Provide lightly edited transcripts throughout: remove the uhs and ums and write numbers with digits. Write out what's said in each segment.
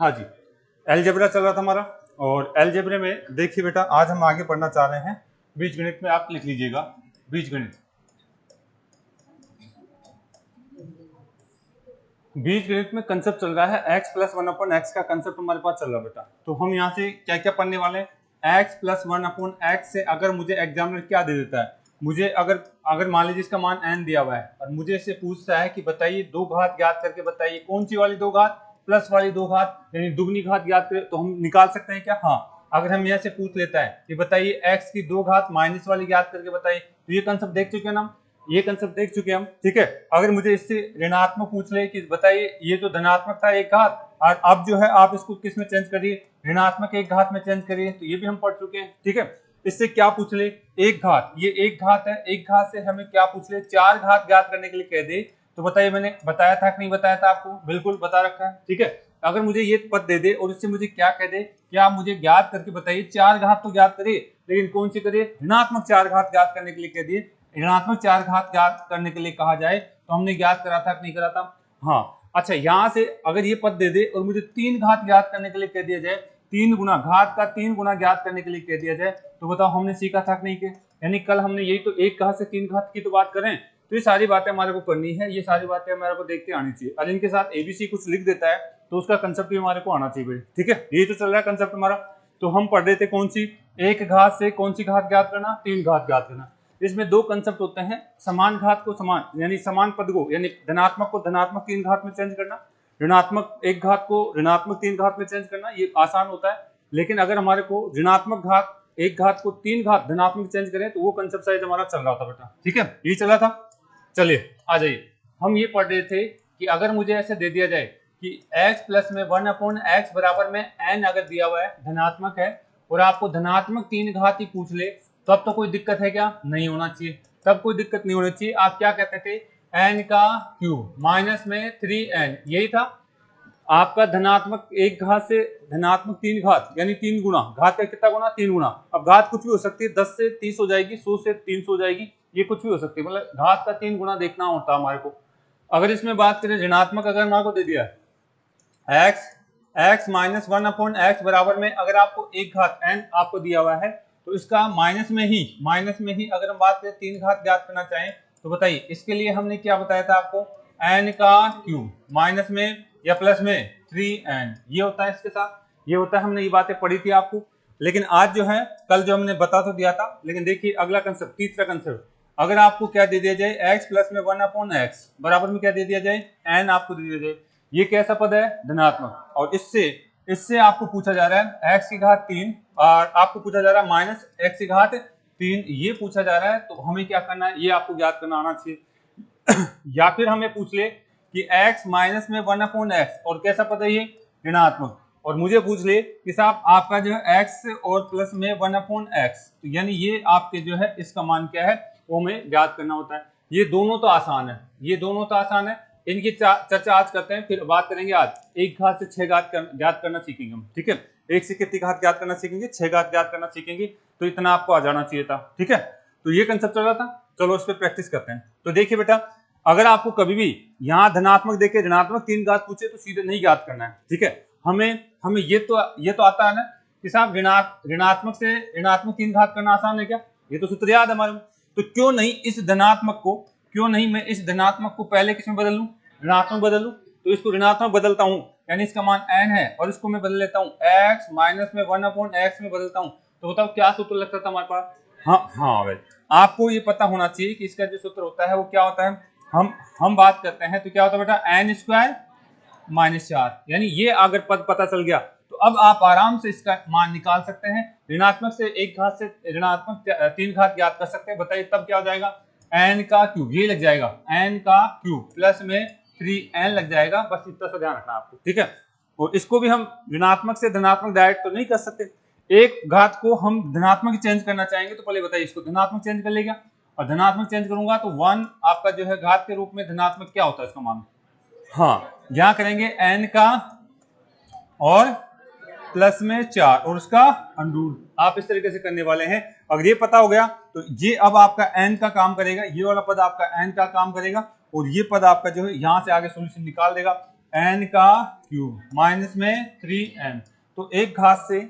हाँ जी, अलजेब्रा चल रहा था हमारा। और अलजेब्रे में देखिए बेटा, आज हम आगे पढ़ना चाह रहे हैं बीजगणित में। आप लिख लीजिएगा बीजगणित। बीजगणित में कंसेप्ट चल रहा है x plus one upon x का कंसेप्ट हमारे पास चल रहा है बेटा। तो हम यहाँ से क्या क्या पढ़ने वाले हैं, x plus one upon x से अगर मुझे एग्जामिनर क्या दे देता है, मुझे अगर अगर मान लीजिए इसका मान n दिया हुआ है और मुझे इससे पूछता है कि बताइए दो घात ज्ञात करके बताइए, कौन सी वाली दो घात, प्लस वाली दो घात यानी दुगनी घात ज्ञात करें, तो हम निकाल सकते हैं क्या? हाँ। अगर हम यहाँ से पूछ लेता है कि बताइए x की दो घात माइनस वाली ज्ञात करके बताइए, तो ये कंसेप्ट देख चुके हैं ना, ये कंसेप्ट देख चुके हैं हम, ठीक है। अगर मुझे इससे ऋणात्मक पूछ ले कि बताइए ये जो धनात्मक था एक घात, और अब जो है आप इसको किस में चेंज करिए, ऋणात्मक एक घात में चेंज करिए, तो ये भी हम पढ़ चुके हैं, ठीक है। इससे क्या पूछ ले, एक घात, ये एक घात है, एक घात से हमें क्या पूछ ले, चार घात ज्ञात करने के लिए कह दे, तो बताइए मैंने बताया था कि नहीं बताया था आपको? बिल्कुल बता रखा है, ठीक है। अगर मुझे ये पद दे दे और इससे मुझे क्या कह दे कि आप मुझे ज्ञात करके बताइए, चार घात तो ज्ञात करिए, लेकिन कौन सी करिए, ऋणात्मक चार घात ज्ञात करने के लिए कह दिए, ऋणात्मक चार घात ज्ञात करने के लिए कहा जाए, तो हमने ज्ञात करा था कि नहीं करा था? हाँ। अच्छा, यहां से अगर ये पद दे दे और मुझे तीन घात ज्ञात करने के लिए कह दिया जाए, तीन गुना घात का तीन गुना ज्ञात करने के लिए कह दिया जाए, तो बताओ हमने सीखा था कि नहीं के? यानी कल हमने यही तो एक घात से तीन घात की तो बात करें, तो ये सारी बातें हमारे को करनी है, ये सारी बातें हमारे को देखते आनी चाहिए। और इनके साथ एबीसी कुछ लिख देता है तो उसका कंसेप्ट भी हमारे को आना चाहिए, ठीक है। यही तो चल रहा है कंसेप्ट हमारा। तो हम पढ़ रहे थे कौन सी, एक घात से कौन सी घात ज्ञात करना, तीन घात ज्ञात करना। इसमें दो कंसेप्ट होते हैं, समान घात को समान यानी समान पद को यानी धनात्मक को धनात्मक तीन घात में चेंज करना, ऋणात्मक एक घात को ऋणात्मक तीन घात में चेंज करना, ये आसान होता है। लेकिन अगर हमारे को ऋणात्मक घात एक घात को तीन घात धनात्मक चेंज करें, तो वो कंसेप्ट साइज हमारा चल रहा था बेटा, ठीक है, ये चला था। चलिए आ जाइए, हम ये पढ़ रहे थे कि अगर मुझे ऐसे दे दिया जाए कि x प्लस में वन अपॉन एक्स बराबर में n अगर दिया हुआ है, धनात्मक है, और आपको धनात्मक तीन घात ही पूछ ले, तब तो कोई दिक्कत है क्या? नहीं होना चाहिए, तब कोई दिक्कत नहीं होनी चाहिए। आप क्या कहते थे, n का क्यूब माइनस में 3n, यही था आपका धनात्मक एक घात से धनात्मक तीन घात यानी तीन गुना, घात का कितना गुना, तीन गुना। अब घात कुछ भी हो सकती है, 10 से 30 हो जाएगी, 100 से 300 हो जाएगी, ये कुछ भी हो सकती है, मतलब घात का तीन गुना देखना होता है हमारे को। अगर इसमें बात करें ऋणात्मक, अगर हमारे को दे दिया x minus one upon x बराबर में अगर आपको एक घात n आपको दिया हुआ है, तो इसका माइनस में ही अगर हम बात करें तीन घात ज्ञात करना चाहें, तो बताइए इसके लिए हमने क्या बताया था आपको, n का क्यूब माइनस में या प्लस में 3n, ये होता है इसके साथ, ये होता है। हमने ये बातें पढ़ी थी आपको, लेकिन आज जो है, कल जो हमने बता तो दिया था, लेकिन देखिए अगला कंसेप्ट, तीसरा कंसेप्ट, अगर आपको क्या दे दिया जाए, x प्लस में वन अपॉन एक्स बराबर में क्या दे दिया जाए, n आपको दे दिया जाए, ये कैसा पद है, धनात्मक, और इससे इससे आपको पूछा जा रहा है x की घात तीन, और आपको पूछा जा रहा है माइनस x की घात तीन, ये पूछा जा रहा है, तो हमें क्या करना है, ये आपको ज्ञात करना आना चाहिए। या फिर हमें पूछ ले कि x माइनस में वन अपॉन एक्स, और कैसा पद है ये, ऋणात्मक, और मुझे पूछ ले कि साहब आपका जो है x और प्लस में वन अपॉन एक्स, तो यानी ये आपके जो है इसका मान क्या है, वो हमें ज्ञात करना होता है। ये दोनों तो आसान है, ये दोनों तो आसान है, इनकी चर्चा आज करते हैं, फिर बात करेंगे आज एक घात से छह घात ज्ञात करना सीखेंगे हम, ठीक है। एक से कितनी घात ज्ञात करना सीखेंगे, छह घात ज्ञात करना सीखेंगे, तो इतना आपको आ जाना चाहिए था, ठीक है। तो ये कंसेप्ट चल रहा था, चलो इस पर प्रैक्टिस करते हैं। तो देखिए बेटा, अगर आपको कभी भी यहाँ धनात्मक देके ऋणात्मक तीन घात पूछे, तो सीधे नहीं ज्ञात करना है, ठीक है। हमें हमें ये तो आता है ना कि साहब ऋणात्मक से ऋणात्मक तीन घात करना आसान है क्या, ये तो सूत्र याद है हमारे, तो क्यों नहीं मैं इस धनात्मक को पहले किसमें बदल लूं, ऋणात्मक बदल लूं, तो इसको ऋणात्मक बदलता हूं, यानी इसका मान n है, और इसको मैं बदल लेता हूं x माइनस में वन अपॉन एक्स में बदलता हूं, तो बताओ क्या सूत्र लगता था हमारे पास? हाँ भाई, आपको ये पता होना चाहिए कि इसका जो सूत्र होता है वो क्या होता है। हम बात करते हैं तो क्या होता है बेटा, n स्क्वायर माइनस चार, यानी ये अगर पद पता चल गया, तो अब आप आराम से इसका मान निकाल सकते हैं, ऋणात्मक से एक घात से ऋणात्मक तीन घात ज्ञात कर सकते हैं। बताइए तब क्या हो जाएगा, n का क्यूब, ये लग जाएगा n का क्यूब प्लस में 3n लग जाएगा, बस इतना सा ध्यान रखना आपको, ठीक है। और इसको भी हम ऋणात्मक से धनात्मक डायरेक्ट तो नहीं कर सकते, एक घात को हम धनात्मक चेंज करना चाहेंगे, तो पहले बताइए इसको धनात्मक चेंज कर लेगा, और धनात्मक चेंज करूंगा तो वन आपका जो है घात के रूप में धनात्मक क्या होता है इसका मान, हाँ, यहां करेंगे n का और प्लस में चार और उसका अंडूर, आप इस तरीके से करने वाले हैं। अगर ये पता हो गया तो ये अब आपका n का काम करेगा, ये वाला पद आपका n का काम करेगा, और ये पद आपका जो है यहां से आगे सोल्यूशन निकाल देगा। n का क्यूब माइनस में 3n। तो एक घात से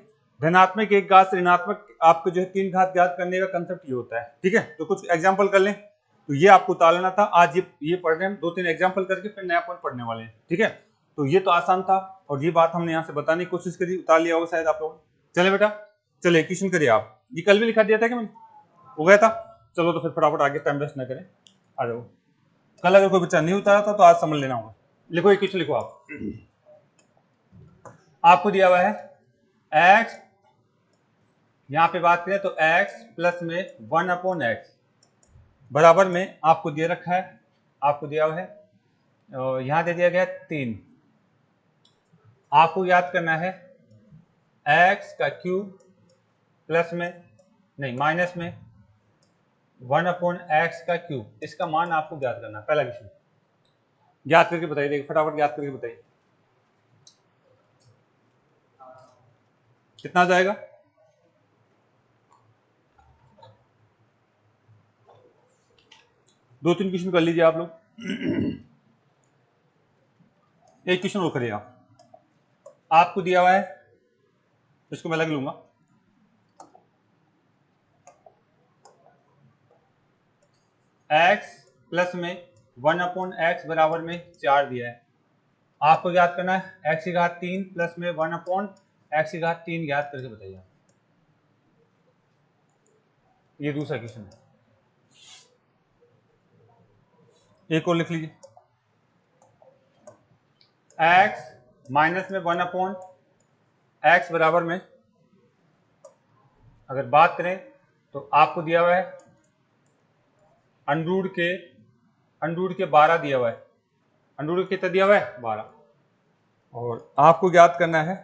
धनात्मक एक घात से ऋणात्मक आपको जो है 3 घात ज्ञात करने का कंसेप्ट ये होता है। ठीक है, तो कुछ एग्जांपल कर लें। तो ये आपको उतार लेना था। आज ये पढ़ रहे हैं, 2-3 एग्जांपल करके फिर नया पॉइंट पढ़ने वाले हैं। ठीक है, तो ये तो आसान था और ये बात हमने यहाँ से बताने की कोशिश करी, उतार लिया होगा शायद आप लोगों ने। चले बेटा, चले क्वेश्चन करिए आप। ये कल भी लिखा दिया था कि मैंने, हो गया था। चलो तो फिर फटाफट आगे टाइम वेस्ट ना करें, आ जाओ। कल अगर कोई बच्चा नहीं उतारा था तो आज समझ लेना होगा। लिखो ये क्वेश्चन लिखो आप। आपको दिया हुआ है x, यहां पे बात करें तो x प्लस में 1/x बराबर में आपको दे रखा है, आपको दिया हुआ है यहां दे दिया गया 3। आपको याद करना है x का क्यूब प्लस में नहीं माइनस में 1/x का क्यूब, इसका मान आपको ज्ञात करना। पहला क्वेश्चन ज्ञात करके बताइए, देखिए फटाफट ज्ञात करके बताइए कितना आ जाएगा। दो तीन क्वेश्चन कर लीजिए आप लोग। एक क्वेश्चन और करिए आप। आपको दिया हुआ है, इसको मैं लग लूंगा, x प्लस में 1/x बराबर में 4 दिया है। आपको याद करना है x की घात 3 प्लस में 1/x की घात 3 याद करके बताइए। ये दूसरा क्वेश्चन है, एक और लिख लीजिए। x माइनस में 1/x बराबर में अगर बात करें तो आपको दिया हुआ है अंडरूट के 12 दिया हुआ है। अंडरूट कितना दिया हुआ है 12। और आपको ज्ञात करना है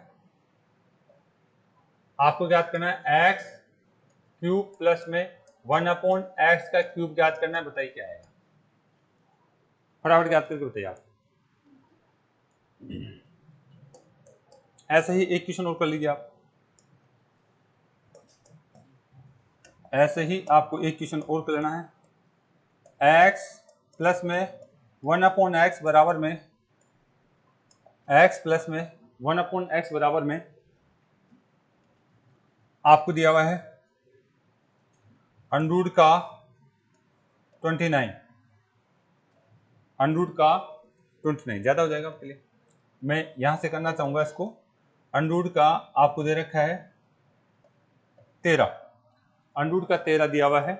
x क्यूब प्लस में 1/x का क्यूब ज्ञात करना है। बताइए क्या आएगा, फटाफट ज्ञात करके बताइए आप। ऐसे ही एक क्वेश्चन और कर लीजिए आप। ऐसे ही आपको एक क्वेश्चन और कर लेना है। x प्लस में 1/x बराबर में x प्लस में 1/x बराबर में आपको दिया हुआ है अंडरूट का 29। अंडरूट का 29 ज्यादा हो जाएगा आपके लिए, मैं यहां से करना चाहूंगा इसको। अंडरूट का आपको दे रखा है 13, अंडरूट का 13 दिया हुआ है।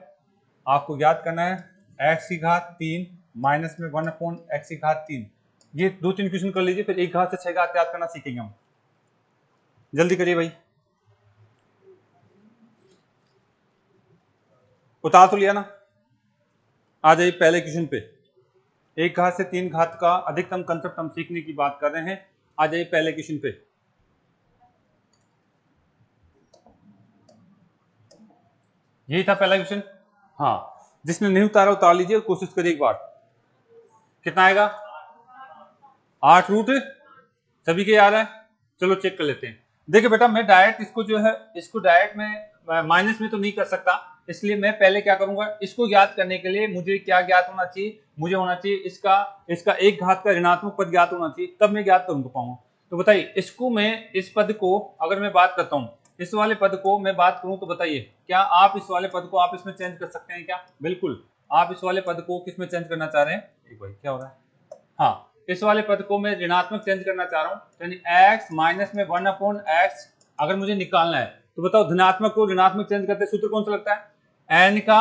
आपको याद करना है x की घात 3 माइनस में 1/x की घात 3। ये 2-3 क्वेश्चन कर लीजिए, फिर एक घात से 6 घात याद करना सीखेंगे हम। जल्दी करिए भाई। उतार तो लिया ना, आ जाइए पहले क्वेश्चन पे। एक घात से 3 घात का अधिकतम कंसेप्ट हम सीखने की बात कर रहे हैं। आ जाइए पहले क्वेश्चन पे। यही था पहला क्वेश्चन। हाँ, जिसने नहीं उतारा उतार लीजिए, कोशिश करिए एक बार। कितना आएगा 8 रूट, सभी के याद है। चलो चेक कर लेते हैं। देखिए बेटा, मैं डायरेक्ट इसको जो है इसको डायरेक्ट में माइनस में तो नहीं कर सकता, इसलिए मैं पहले क्या करूंगा, इसको ज्ञात करने के लिए मुझे क्या ज्ञात होना चाहिए, मुझे होना चाहिए इसका एक घात का ऋणात्मक पद ज्ञात होना चाहिए, तब मैं ज्ञात करूंगा पाऊंगा। तो बताइए इसको मैं इस पद को अगर मैं बात करता हूँ, इस वाले पद को मैं बात करूं तो बताइए क्या आप इस वाले पद को आप इसमें चेंज कर सकते हैं क्या? बिल्कुल, आप इस वाले पद को किसमें चेंज करना चाह रहे हैं? एक भाई क्या हो रहा है, हाँ इस वाले पद को मैं ऋणात्मक चेंज करना चाह रहा हूँ, यानी x माइनस में 1/x अगर मुझे निकालना है तो बताओ धनात्मक को ऋणात्मक चेंज करते सूत्र कौन सा लगता है? n का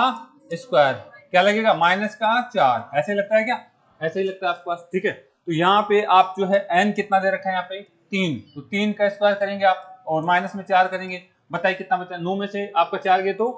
स्क्वायर, क्या लगेगा माइनस का 4, ऐसे लगता है क्या? ऐसे ही लगता है आपके पास। ठीक है, तो यहाँ पे आप जो है n कितना दे रखा है यहाँ पे 3, तो 3 का स्क्वायर करेंगे आप और माइनस में 4 करेंगे। बताइए कितना बचा? 9 में से आपका 4 गए तो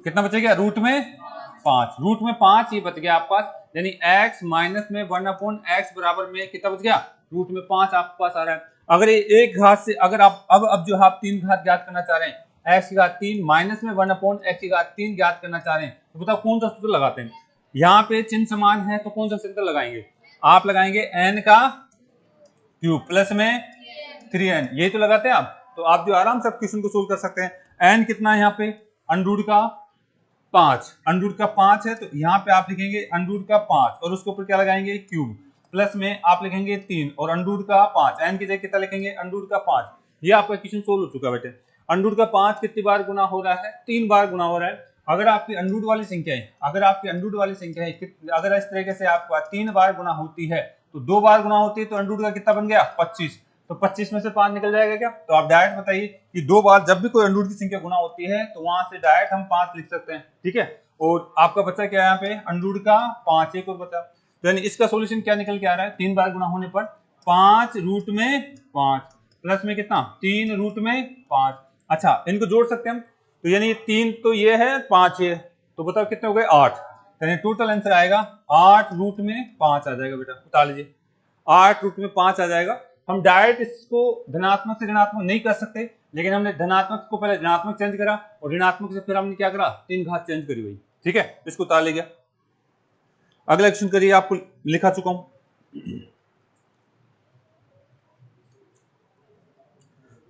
कितना बचेगा? रूट में 5, रूट में 5 ये बच गया आपके पास, यानी x माइनस में 1/x बराबर में कितना बच गया? रूट में 5 आपके पास आ रहा है। अगर ये एक घात से अगर आप अब जो आप 3 घात ज्ञात करना चाह रहे हैं, x की घात 3 माइनस में 1/x की घात 3 ज्ञात करना चाह रहे हैं, तो बताओ कौन सा सूत्र लगाते हैं? यहाँ पे चिन्ह समान है तो कौन सा सूत्र लगाएंगे? आप लगाएंगे n का क्यूब प्लस में 3n, यही तो लगाते हैं आप। तो आप जो आराम से क्वेश्चन को सोल्व कर सकते हैं। n कितना है यहाँ पे? अंडरूट का 5, अंडरूट का 5 है तो यहाँ पे आप लिखेंगे अंडरूट का 5 और उसके ऊपर क्या लगाएंगे? क्यूब। प्लस में आप लिखेंगे 3 और अंडर रूट का 5, n की जगह कितना लिखेंगे अंडर रूट का 5। ये आपका क्वेश्चन सोल्व हो चुका है बेटे। अंडर रूट का 5 कितनी बार गुना हो रहा है, 3 बार गुना हो रहा है। अगर आपकी अंडर रूट वाली संख्या है, अगर इस तरीके से आपका 3 बार गुना होती है तो 2 बार गुना होती है, तो अंडर रूट का कितना बन गया 25। तो 25 में से 5 निकल जाएगा क्या? तो आप डायरेक्ट बताइए कि 2 बार जब भी कोई अंडर रूट की संख्या गुना होती है तो वहां से डायरेक्ट हम 5 लिख सकते हैं, ठीक है। और आपका बच्चा क्या है यहाँ पे अंडर रूट का 5, एक और बचा। तो यानी इसका सॉल्यूशन क्या निकल के आ रहा है, 3 बार गुना होने पर 5 रूट में 5 प्लस में कितना 3 रूट में 5। अच्छा, इनको जोड़ सकते हैं हम, तो यानी 3 तो ये है 5 है, तो बताओ कितने हो गए 8। यानी टोटल आंसर आएगा 8 रूट में 5 आ जाएगा बेटा, बता लीजिए 8 रूट में 5 आ जाएगा। हम डायरेक्ट इसको धनात्मक से ऋणात्मक नहीं कर सकते, लेकिन हमने धनात्मक को पहले ऋणात्मक चेंज करा और ऋणात्मक से फिर हमने क्या करा 3 घात चेंज करी भाई, ठीक है। इसको उतार ले गया। अगला क्वेश्चन करिए, आपको लिखा चुका हूं।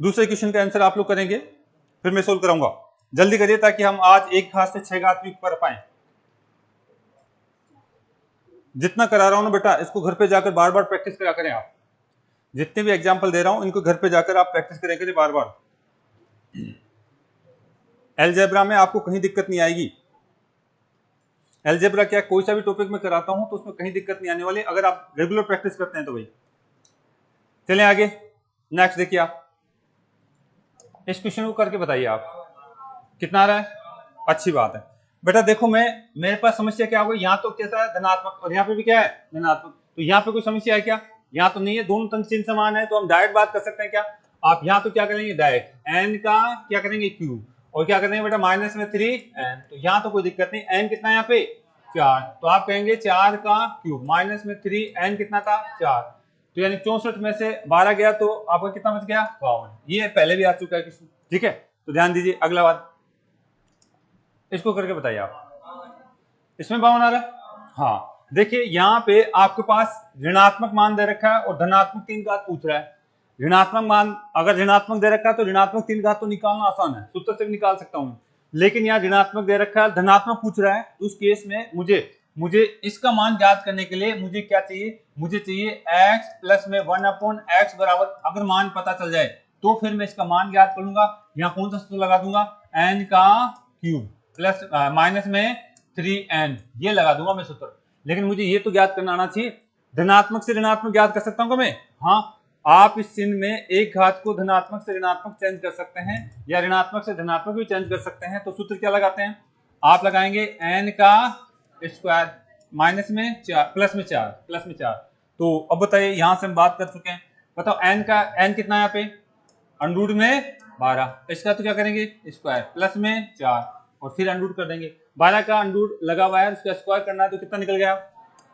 दूसरे क्वेश्चन का आंसर आप लोग करेंगे, फिर मैं सोल्व कराऊंगा। जल्दी करिए ताकि हम आज 1 घात से 6 घात भी कर पाए। जितना करा रहा हूं ना बेटा, इसको घर पे जाकर बार बार प्रैक्टिस करा करें आप। जितने भी एग्जाम्पल दे रहा हूं इनको घर पे जाकर आप प्रैक्टिस करें करें बार बार। अलजेब्रा में आपको कहीं दिक्कत नहीं आएगी। अलजेब्रा क्या कोई सा भी टॉपिक में कराता हूं तो उसमें कहीं दिक्कत नहीं आने वाली, अगर आप रेगुलर प्रैक्टिस करते हैं तो भाई। चलें आगे, नेक्स्ट देखिए आप इस क्वेश्चन को करके बताइए आप कितना आ रहा है। अच्छी बात है बेटा। देखो मेरे पास समस्या क्या हो गई, यहाँ तो कैसा है धनात्मक और यहाँ पे भी क्या है धनात्मक, तो यहाँ पे कोई समस्या है क्या? यहाँ तो नहीं है, दोनों तंग चिन्ह समान है, तो हम डायरेक्ट बात कर सकते हैं क्या? आप यहाँ तो क्या करेंगे डायरेक्ट n का क्या करेंगे क्यूब, और क्या करेंगे बेटा माइनस में 3n, तो यहाँ तो कोई दिक्कत नहीं। n कितना है यहाँ पे 4, तो आप कहेंगे 4 का क्यूब माइनस में 3n कितना था 4, तो यानी 64 में से 12 गया तो आपका कितना बच गया 52। ये पहले भी आ चुका है किसी, ठीक है। तो ध्यान दीजिए अगला बात, इसको करके बताइए आप। इसमें 52 आ रहा है, हाँ। देखिए यहाँ पे आपके पास ऋणात्मक मान दे रखा है और धनात्मक 3 घात पूछ रहा है। ऋणात्मक मान अगर ऋणात्मक दे रखा है तो ऋणात्मक 3 घात तो निकालना आसान है, सूत्र से भी निकाल सकता हूं, लेकिन यहाँ ऋणात्मक दे रखा है धनात्मक पूछ रहा है, उस केस में मुझे इसका मान ज्ञात करने के लिए मुझे क्या चाहिए, मुझे चाहिए x प्लस में 1/x बराबर, अगर मान पता चल जाए तो फिर मैं इसका मान ज्ञात कर लूंगा। यहाँ कौन सा सूत्र लगा दूंगा, n का क्यूब प्लस माइनस में 3n, ये लगा दूंगा मैं सूत्र। लेकिन मुझे ये तो ज्ञात करना आना चाहिए, धनात्मक से ऋणात्मक ज्ञात कर सकता हूँ मैं, हाँ। आप इस चिन्ह में एक घात को धनात्मक से ऋणात्मक चेंज कर सकते हैं या ऋणात्मक से धनात्मक भी चेंज कर सकते हैं। तो सूत्र क्या लगाते हैं, आप लगाएंगे n का स्क्वायर माइनस में 4 प्लस में 4। तो अब बताइए, यहां से हम बात कर चुके हैं, बताओ n कितना है यहाँ पे अंडर रूट में 12, इसका तो क्या करेंगे स्क्वायर प्लस में 4 और फिर अंडर रूट कर देंगे। 12 का अंडर रूट लगा हुआ है, उसका स्क्वायर करना है तो कितना निकल गया,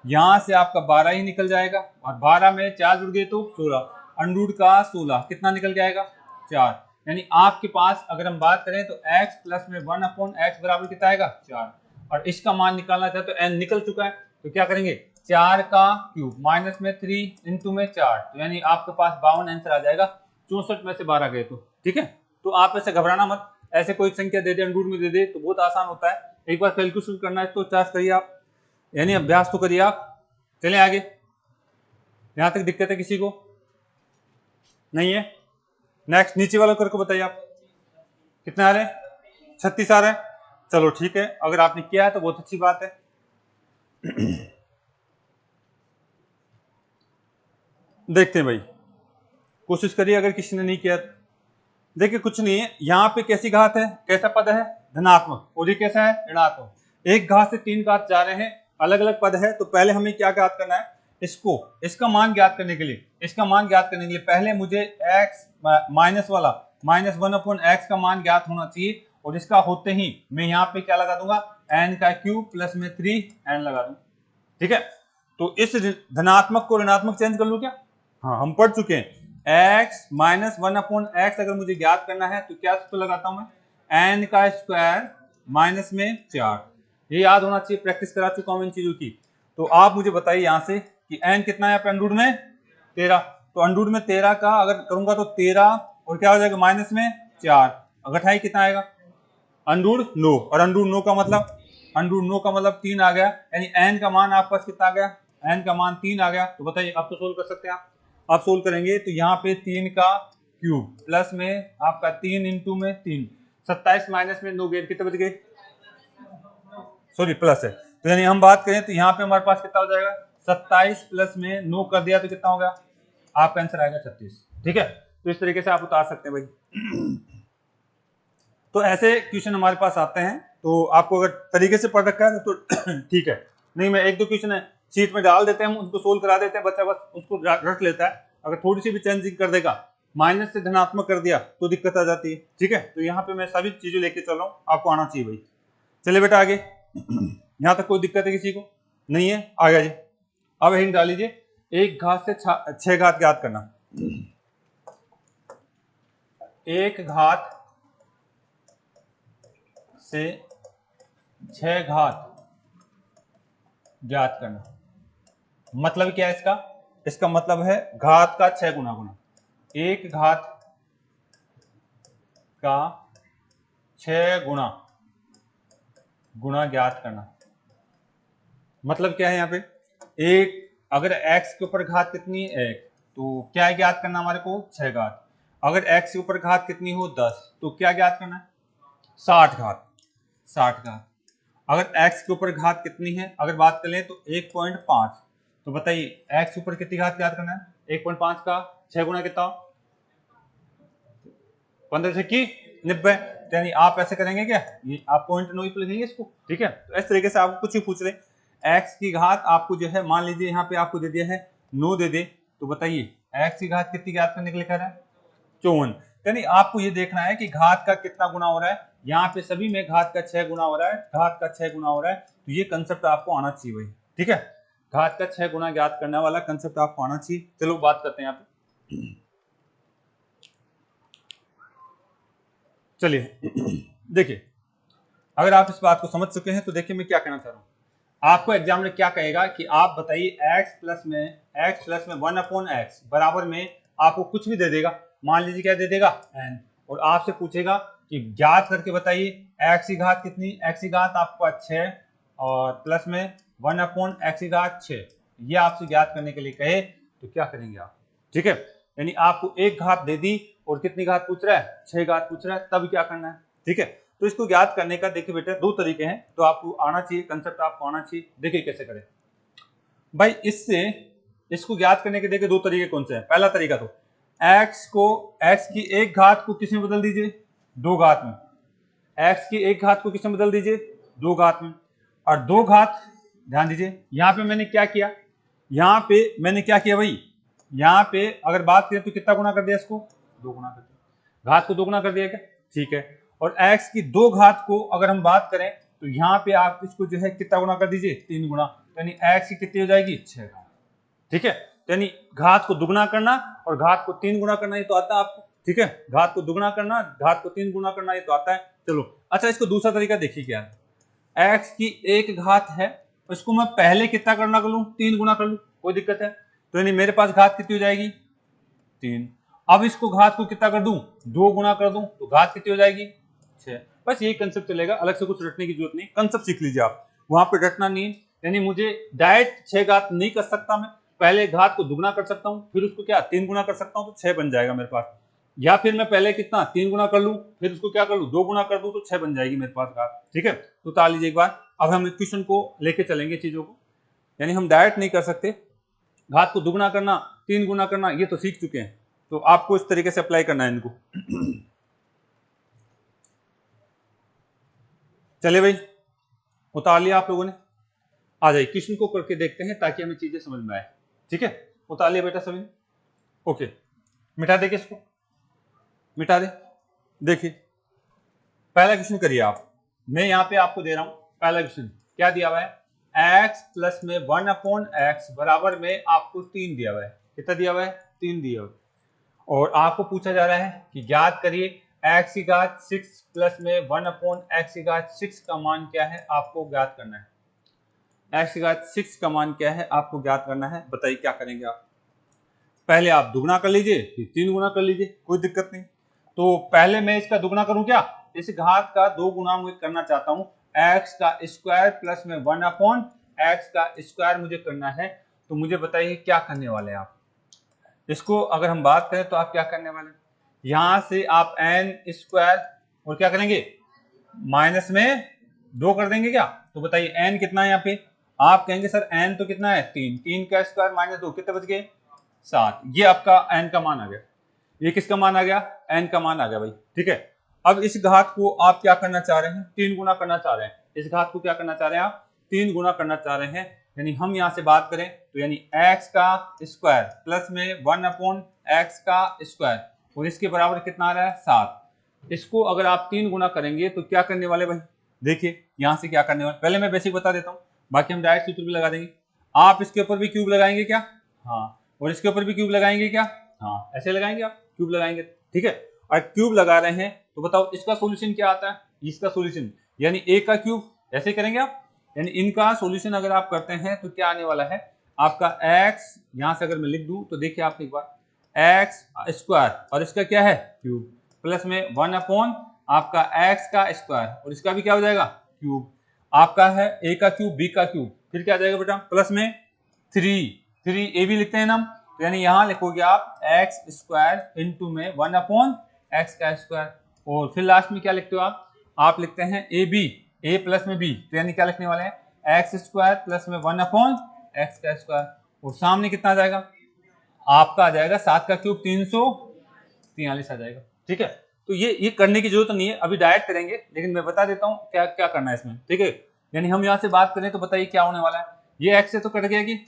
यहां से आपका 12 ही निकल जाएगा और 12 में 4 जुड़ गए तो 16, अंडर रूट का 16 कितना निकल जाएगा 4। यानी आपके पास अगर हम बात करें तो x प्लस में 1/x बराबर कितना आएगा 4, और इसका मान निकालना चाहे तो n निकल चुका है, तो क्या करेंगे 4 का क्यूब माइनस में 3 इंटू में 4, तो यानी आपके पास 52 आंसर आ जाएगा। 64 में से 12 गए तो, ठीक है। तो आप ऐसे घबराना मत, ऐसे कोई संख्या दे दे अंडर रूट में दे दे तो बहुत आसान होता है, एक बार कैलकुलेशन करना है तो चार्ज करिए आप, यानी अभ्यास तो करिए आप। चलें आगे, यहां तक दिक्कत है किसी को नहीं है? नेक्स्ट नीचे वाला करके बताइए आप कितना आ रहे हैं, 36 आ रहा है, चलो ठीक है, अगर आपने किया है तो बहुत अच्छी बात है। देखते हैं भाई, कोशिश करिए अगर किसी ने नहीं किया। देखिए कुछ नहीं है, यहाँ पे कैसी घात है, कैसा पद है धनात्मक, और ये कैसा है ऋणात्मक, एक घात से 3 घात जा रहे हैं, अलग अलग पद है। तो पहले हमें क्या ज्ञात करना है, इसका मान ज्ञात करने के लिए पहले मुझे x माइनस वाला माइनस 1/x का मान ज्ञात होना चाहिए, और इसका होते ही मैं यहाँ पे क्या लगा दूंगा n का क्यूब प्लस में 3n लगा दूंगा, ठीक है। तो इस धनात्मक को ऋणात्मक चेंज कर लूं क्या, हाँ हम पढ़ चुके हैं, x माइनस 1/x अगर मुझे ज्ञात करना है तो क्या सूत्र लगाता हूं मैं, n का स्क्वायर माइनस में 4, ये याद होना चाहिए, प्रैक्टिस करा चुका हूं इन चीजों की। तो आप मुझे बताइए यहाँ से कि n कितना है यहाँ पे अंडर रूट में 13, तो अंडर रूट में 13 का अगर करूंगा तो 13 और क्या हो जाएगा माइनस में 4, अघटाई कितना आएगा अंडर रूट 9, और अंडर रूट 9 का मतलब 3 आ गया, यानी n का मान आपके पास कितना आ गया n का मान 3 आ गया, तो बताइए अब तो सोल्व कर सकते हैं आप। आप सोल्व करेंगे तो यहाँ पे 3 का क्यूब प्लस में आपका 3 इंटू में 3, 27 माइनस में 9 गए, कितने बच गए, सॉरी प्लस है, तो यानी हम बात करें तो यहाँ पे हमारे पास कितना हो जाएगा, 27 प्लस में 9 कर दिया तो कितना हो गया, आपका आंसर आएगा 36। ठीक है, तो इस तरीके से आप उतार सकते हैं भाई। तो ऐसे क्वेश्चन हमारे पास आते हैं, तो आपको अगर तरीके से पढ़ रखा है तो ठीक है, नहीं मैं एक दो क्वेश्चन है शीट में डाल देते हैं, हम उनको सोल्व करा देते हैं, बच्चा बस उसको रख लेता है। अगर थोड़ी सी भी चेंजिंग कर देगा, माइनस से धनात्मक कर दिया तो दिक्कत आ जाती है। ठीक है, तो यहाँ पे मैं सभी चीजें लेके चल रहा हूँ, आपको आना चाहिए भाई। चलिए बेटा आगे, यहाँ तक कोई दिक्कत है किसी को, नहीं है, आ गया जी। अब हिंट डाल लीजिए, एक घात से 6 घात ज्ञात करना। एक घात से 6 घात ज्ञात करना, मतलब क्या है इसका, इसका मतलब है घात का 6 गुना गुना, एक घात का 6 गुना गुना ज्ञात करना। मतलब क्या है यहाँ पे, एक अगर x के ऊपर घात कितनी है 1, तो क्या ज्ञात करना हमारे को, 6 घात। अगर x के ऊपर घात कितनी हो 10, तो क्या ज्ञात करना है, 60 घात, 60 घात। अगर x के ऊपर घात कितनी है, अगर बात करें तो 1.5, तो बताइए x के ऊपर कितनी घात ज्ञात करना है, 1.5 का 6 गुना कितना, 15 से की 90, यानी आप ऐसे करेंगे क्या, ये आप पॉइंट नो पे लिखेंगे इसको। ठीक है, तो इस तरीके से आपको कुछ भी पूछ ले, x की घात आपको जो है, मान लीजिए यहाँ पे आपको दे दिया है 9 दे दे, तो बताइए x की घात कितनी ज्ञात करने के लिए कह रहा है, 54। यानी आपको ये देखना है कि घात का कितना गुना हो रहा है, यहाँ पे सभी में घात का 6 गुना हो रहा है, घात का 6 गुना हो रहा है, तो ये कंसेप्ट आपको आना चाहिए भाई। ठीक है, घात का 6 गुना ज्ञात करने वाला कंसेप्ट आपको आना चाहिए। चलो बात करते हैं यहाँ पे, चलिए देखिए, अगर आप इस बात को समझ चुके हैं तो देखिए मैं क्या कहना चाह रहा हूँ। आपको एग्जाम में क्या कहेगा कि आप बताइए x प्लस में 1/x बराबर में आपको कुछ भी दे देगा, मान लीजिए क्या दे देगा n, और आपसे पूछेगा कि ज्ञात करके बताइए x की घात कितनी, x की घात आपको 6 और प्लस में 1/x की घात 6, ये आपसे ज्ञात करने के लिए कहे तो क्या करेंगे आप। ठीक है, यानी आपको एक घात दे दी और कितनी घात पूछ रहा है, 6 घात पूछ रहा है, तब क्या करना है। ठीक है, तो इसको ज्ञात करने का देखिए बेटा 2 तरीके हैं, तो आपको आना चाहिए, कंसेप्ट आपको आना चाहिए। देखिए कैसे करें भाई, इससे इसको ज्ञात करने के देखिए 2 तरीके कौन से हैं। पहला तरीका तो x की एक घात को किस में बदल दीजिए, 2 घात में, x की एक घात को किस में बदल दीजिए, 2 घात में, और 2 घात, ध्यान दीजिए यहाँ पे मैंने क्या किया, यहाँ पे मैंने क्या किया भाई, यहाँ पे अगर बात करें तो कितना गुना कर दिया इसको, 2 गुना कर दिया, घात को 2 गुना कर दिया क्या, ठीक है। और x की 2 घात को अगर हम बात करें तो यहाँ पे आप इसको जो है कितना गुना कर दीजिए, 3 गुना, यानी x की कितनी हो जाएगी, 6 घात। ठीक है, यानी घात को दुगना करना और घात को 3 गुना करना, ये तो आता है आपको। ठीक है, घात को दुगना करना, घात को 3 गुना करना, ये तो आता है। चलो अच्छा, इसको दूसरा तरीका देखिए क्या है, x की एक घात है, इसको मैं पहले कितना करना कर लूं, 3 गुना कर लूं, कोई दिक्कत है, तो यानी मेरे पास घात कितनी हो जाएगी, 3। अब इसको घात को कितना कर दूं, 2 गुना कर दूं, तो घात कितनी हो जाएगी, 6। बस यही कंसेप्ट चलेगा, अलग से कुछ रटने की जरूरत नहीं, कंसेप्ट सीख लीजिए आप, वहां पे रटना नहीं। यानी मुझे डायरेक्ट 6 घात नहीं कर सकता, मैं पहले घात को दुगना कर सकता हूं, फिर उसको क्या 3 गुना कर सकता हूं, तो 6 बन जाएगा मेरे पास, या फिर मैं पहले कितना 3 गुना कर लूं, फिर उसको क्या कर लूं 2 गुना कर दूं, तो 6 बन जाएगी मेरे पास घात। ठीक है, तो उतार लीजिए एक बार। अब हम क्वेश्चन को लेके चलेंगे चीजों को, यानी हम डायरेक्ट नहीं कर सकते, घात को दुगना करना 3 गुना करना ये तो सीख चुके हैं, तो आपको इस तरीके से अप्लाई करना है इनको। चलिए भाई, उतार लिया आप लोगों ने, आ जाइए क्वेश्चन को करके देखते हैं ताकि हमें चीजें समझ में आए। ठीक है, उतार लिया बेटा सभी ने, ओके, मिटा दे, इसको मिटा दे। देखिए पहला क्वेश्चन करिए आप, मैं यहाँ पे आपको दे रहा हूं पहला क्वेश्चन, क्या दिया हुआ है, x प्लस में 1/x बराबर में आपको 3 दिया हुआ है, कितना दिया हुआ है, 3 दिया हुआ है, और आपको पूछा जा रहा है कि ज्ञात करिए x की घात 6 प्लस में 1/x की घात 6 का मान क्या है, आपको ज्ञात करना है। x की घात 6 का मान क्या है, आपको ज्ञात करना है, बताइए क्या करेंगे आप। पहले आप दुगना कर लीजिए, फिर 3 गुना कर लीजिए, कोई दिक्कत नहीं। तो पहले मैं इसका दुगना करूं क्या, इस घात का 2 गुना मैं करना चाहता हूं, x का स्क्वायर प्लस में 1/x का स्क्वायर मुझे करना है, तो मुझे बताइए क्या करने वाले हैं आप। इसको अगर हम बात करें तो आप क्या करने वाले हैं, यहां से आप एन स्क्वायर और क्या करेंगे, माइनस में 2 कर देंगे क्या। तो बताइए एन कितना है यहाँ पे, आप कहेंगे सर एन तो कितना है 3, 3 का स्क्वायर माइनस 2 कितने बच गए 7। ये आपका एन का मान आ गया, ये किसका मान आ गया, एन का मान आ गया भाई, ठीक है। अब इस घात को आप क्या करना चाह रहे हैं, 3 गुना करना चाह रहे हैं। इस घात को क्या करना चाह रहे हैं आप, 3 गुना करना चाह रहे हैं। यानी हम यहां से बात करें तो यानी x का स्क्वायर प्लस में 1/x का स्क्वायर और इसके बराबर कितना आ रहा है 7। इसको अगर आप 3 गुना करेंगे तो क्या करने वाले भाई, देखिए यहां से क्या करने वाले, पहले मैं बेसिक बता देता हूं, बाकी हम डायरेक्ट सूत्र भी लगा देंगे। आप इसके ऊपर भी क्यूब लगाएंगे क्या, हाँ, और इसके ऊपर भी क्यूब लगाएंगे क्या, हाँ, ऐसे लगाएंगे आप, क्यूब लगाएंगे, ठीक है। और क्यूब लगा रहे हैं तो बताओ इसका सॉल्यूशन क्या आता है, इसका सॉल्यूशन यानी a का क्यूब, ऐसे करेंगे आप, यानी इनका सॉल्यूशन अगर आप करते हैं तो क्या आने वाला है आपका x, यहां से अगर मैं लिख दूं तो देखिए आप एक बार x स्क्वायर और इसका क्या है क्यूब प्लस में 1 आपका x का स्क्वायर और इसका भी क्या हो जाएगा क्यूब, आपका है a का क्यूब b का क्यूब, फिर क्या आ जाएगा बेटा प्लस में 3 a भी लिखते हैं ना हम, तो यानी यहां लिखोगे आप x स्क्वायर इंटू में 1/x का स्क्वायर और फिर लास्ट में क्या लिखते हो आप लिखते हैं a प्लस में b, तो यानी क्या लिखने वाले हैं x स्क्वायर प्लस में 1/x का स्क्वायर और सामने कितना आ जाएगा आपका आ जाएगा 7 का क्यूब 343 आ जाएगा, ठीक है। तो ये करने की जरूरत नहीं है, अभी डायरेक्ट करेंगे, लेकिन मैं बता देता हूं क्या क्या करना है इसमें, ठीक है। यानी हम यहां से बात करें तो बताइए क्या होने वाला है, ये x से तो कट गया कि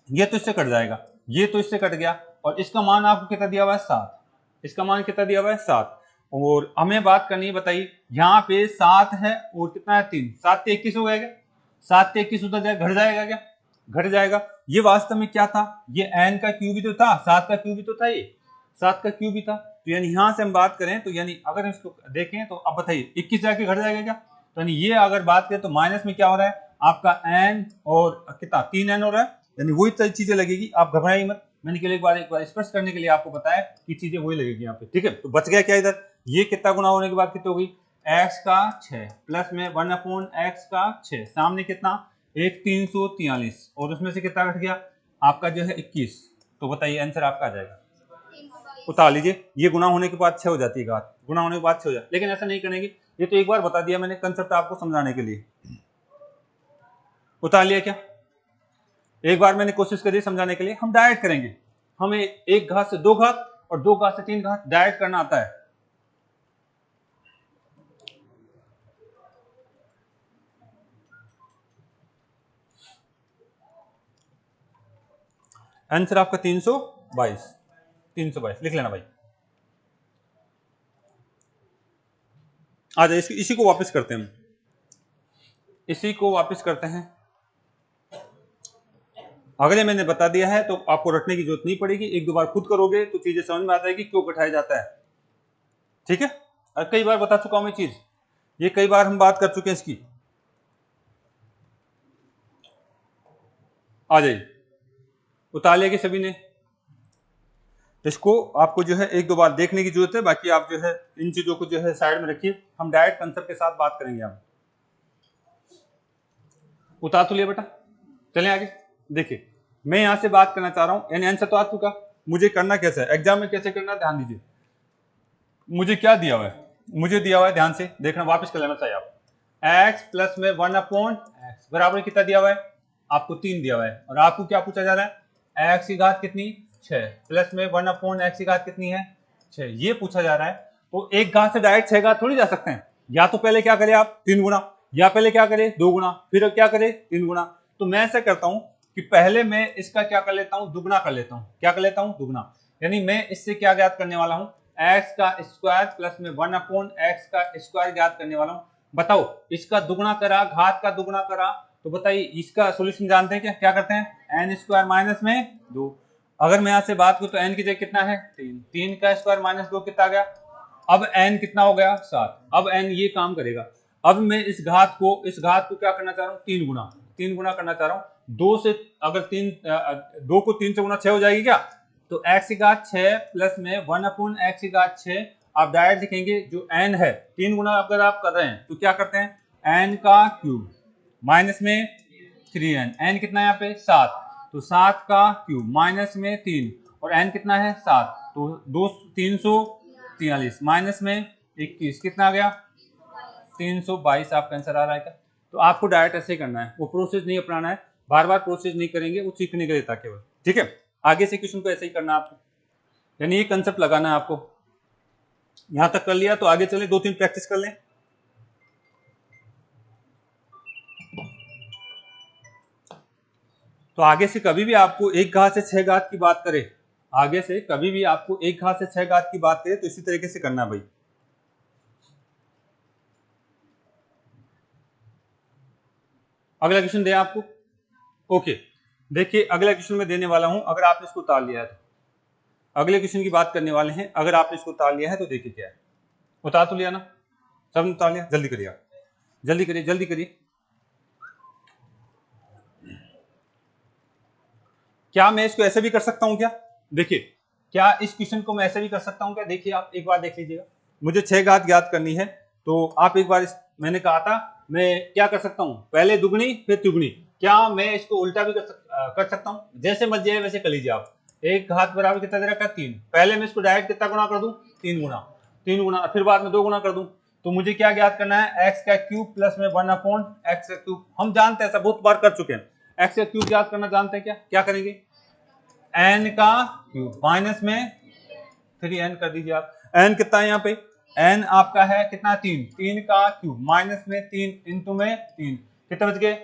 ये तो इससे कट जाएगा, ये तो इससे कट गया और इसका मान आपको कितना दिया हुआ है 7, इसका मान कितना दिया हुआ है 7 और हमें बात करनी है, बताइए यहाँ पे 7 है और कितना है 3, 7 से 21 हो गया, 7 से 21 उधर जाए घट जाएगा क्या, घट जाएगा। ये वास्तव में क्या था, ये n का क्यूब ही तो था, 7 का क्यूब ही तो था, ये 7 का क्यूब ही था। तो यानी यहां से हम बात करें तो यानी अगर इसको देखें तो अब बताइए 21 जाके घट जाएगा क्या, तो यानी ये अगर बात करें तो माइनस में क्या हो रहा है आपका n और कितना 3n हो रहा है, यानी वही चीजें लगेगी, आप घबराइए मत, मैंने केवल एक बार स्पष्ट करने के लिए आपको बताया कि चीजें वही लगेगी यहाँ पे, ठीक है। तो बच गया क्या इधर, ये कितना गुना होने के बाद कितनी हो गई x का 6 प्लस में 1/x का 6, सामने कितना एक 343 और उसमें से कितना घट गया आपका जो है 21, तो बताइए आंसर आपका आ जाएगा, उतार लीजिए। ये गुना होने के बाद 6 हो जाती है घात, गुना होने के बाद 6 हो जाती है, लेकिन ऐसा नहीं करेंगे, ये तो एक बार बता दिया मैंने कंसेप्ट आपको समझाने के लिए, उतार लिया क्या, एक बार मैंने कोशिश करी समझाने के लिए। हम डायरेक्ट करेंगे, हमें एक घात से 2 घात और 2 घात से 3 घात डायरेक्ट करना आता है। आंसर आपका 322 लिख लेना भाई। आ जाए इसी को वापस करते हैं, इसी को वापस करते हैं। अगले मैंने बता दिया है तो आपको रटने की जरूरत नहीं पड़ेगी, एक दो बार खुद करोगे तो चीजें समझ में आ जाएगी क्यों घटाया जाता है, ठीक है। और कई बार बता चुका हूं मैं चीज, ये कई बार हम बात कर चुके हैं इसकी। आ जाइए, उतार लिया कि सभी ने, इसको आपको जो है एक दो बार देखने की जरूरत है, बाकी आप जो है इन चीजों को जो है साइड में रखिए, हम डायरेक्ट कंसेप्ट के साथ बात करेंगे। हम उतार तो लिया बेटा, चलें आगे। देखिए मैं यहां से बात करना चाह रहा हूं, यानी आंसर तो आ चुका, मुझे करना कैसे है, एग्जाम में कैसे करना, ध्यान दीजिए। मुझे क्या दिया हुआ है, मुझे दिया हुआ है, ध्यान से देखना, वापस कर लेना चाहिए आप, x प्लस में 1/x बराबर कितना दिया हुआ है आपको 3 दिया हुआ है और आपको क्या पूछा जा रहा है x की घात कितनी 6 प्लस में 1/x की घात कितनी है 6, ये पूछा जा रहा है। तो एक घात से डायरेक्ट 6 घात थोड़ी जा सकते हैं, या तो पहले क्या करें आप 3 गुना, या पहले क्या करें 2 गुना, फिर क्या करें 3 गुना। तो मैं ऐसा करता हूं कि पहले मैं इसका क्या कर लेता हूं दुगना कर लेता हूं, क्या कर लेता हूं दुगना, यानी मैं इससे क्या ज्ञात करने वाला हूं x का स्क्वायर प्लस में 1/x का स्क्वायर ज्ञात करने वाला हूं। बताओ इसका दुगना करा घात का दुगना करा, तो बताइए इसका सॉल्यूशन जानते हैं क्या, क्या करते हैं n स्क्वायर माइनस में 2। अगर मैं यहां से बात करूं तो n की जगह कितना है 3, 3 का स्क्वायर माइनस 2 कितना आ गया, अब n कितना हो गया 7, अब n ये काम करेगा। अब मैं इस घात को क्या करना चाह रहा हूं 3 गुना करना चाह रहा हूं, 2 से अगर 2 को 3 से गुना 6 हो जाएगी क्या, तो x की घात 6 प्लस में 1/x की घात 6, आप डायरेक्ट लिखेंगे जो n है 3 गुना अगर आप कर रहे हैं तो क्या करते हैं n का क्यूब माइनस में 3n, n कितना है यहाँ पे 7, तो 7 का क्यूब माइनस में 3 और n कितना है 7, तो 343 माइनस में 21 कितना आ गया 322 आपका आंसर आ रहा है क्या। तो आपको डायरेक्ट ऐसे ही करना है, वो प्रोसेस नहीं अपनाना है, बार बार प्रोसेस नहीं करेंगे, वो सीखने के लिए था केवल। ठीक है, आगे से क्वेश्चन को ऐसे ही करना है आपको, यानी ये कंसेप्ट लगाना है आपको। यहां तक कर लिया तो आगे चले 2-3 प्रैक्टिस कर लें। तो आगे से कभी भी आपको एक घात से 6 घात की बात करे, आगे से कभी भी आपको एक घात से 6 घात की बात करे तो इसी तरीके से करना भाई। अगला क्वेश्चन दे आपको, ओके देखिए अगला क्वेश्चन में देने वाला हूं, अगर आपने इसको उतार लिया है तो अगले क्वेश्चन की बात करने वाले हैं। अगर आपने इसको उतार लिया है तो देखिए क्या है, उतार तो लिया ना, सबने उतार लिया, जल्दी करिए आप, जल्दी करिए जल्दी करिए। क्या मैं इसको ऐसे भी कर सकता हूं क्या, देखिए क्या इस क्वेश्चन को मैं ऐसे भी कर सकता हूं क्या, देखिए आप एक बार देख लीजिएगा, मुझे 6 घात ज्ञात करनी है, तो आप एक बार मैंने कहा था मैं क्या कर सकता हूं, पहले दुगनी फिर तिगुनी, क्या मैं इसको उल्टा भी कर सकता हूं, जैसे मर्जी है वैसे कर लीजिए आप। एक घात बराबर कितना दे रखा है 3, पहले मैं इसको डायरेक्ट कितना गुना कर दूं 3 गुना, 3 गुना, फिर बाद में 2 गुना कर दूं, तो मुझे क्या ज्ञात करना है x का क्यूब प्लस में 1 अपॉन x का क्यूब। हम जानते हैं, ऐसा बहुत बार कर चुके हैं, x का क्यूब ज्ञात करना जानते हैं, क्या करेंगे n का क्यूब माइनस में 3n कर दीजिए आप, n कितना है यहाँ पे, n आपका है कितना 3, 3 का क्यूब माइनस में 3 इंटू में 3 कितने बच गए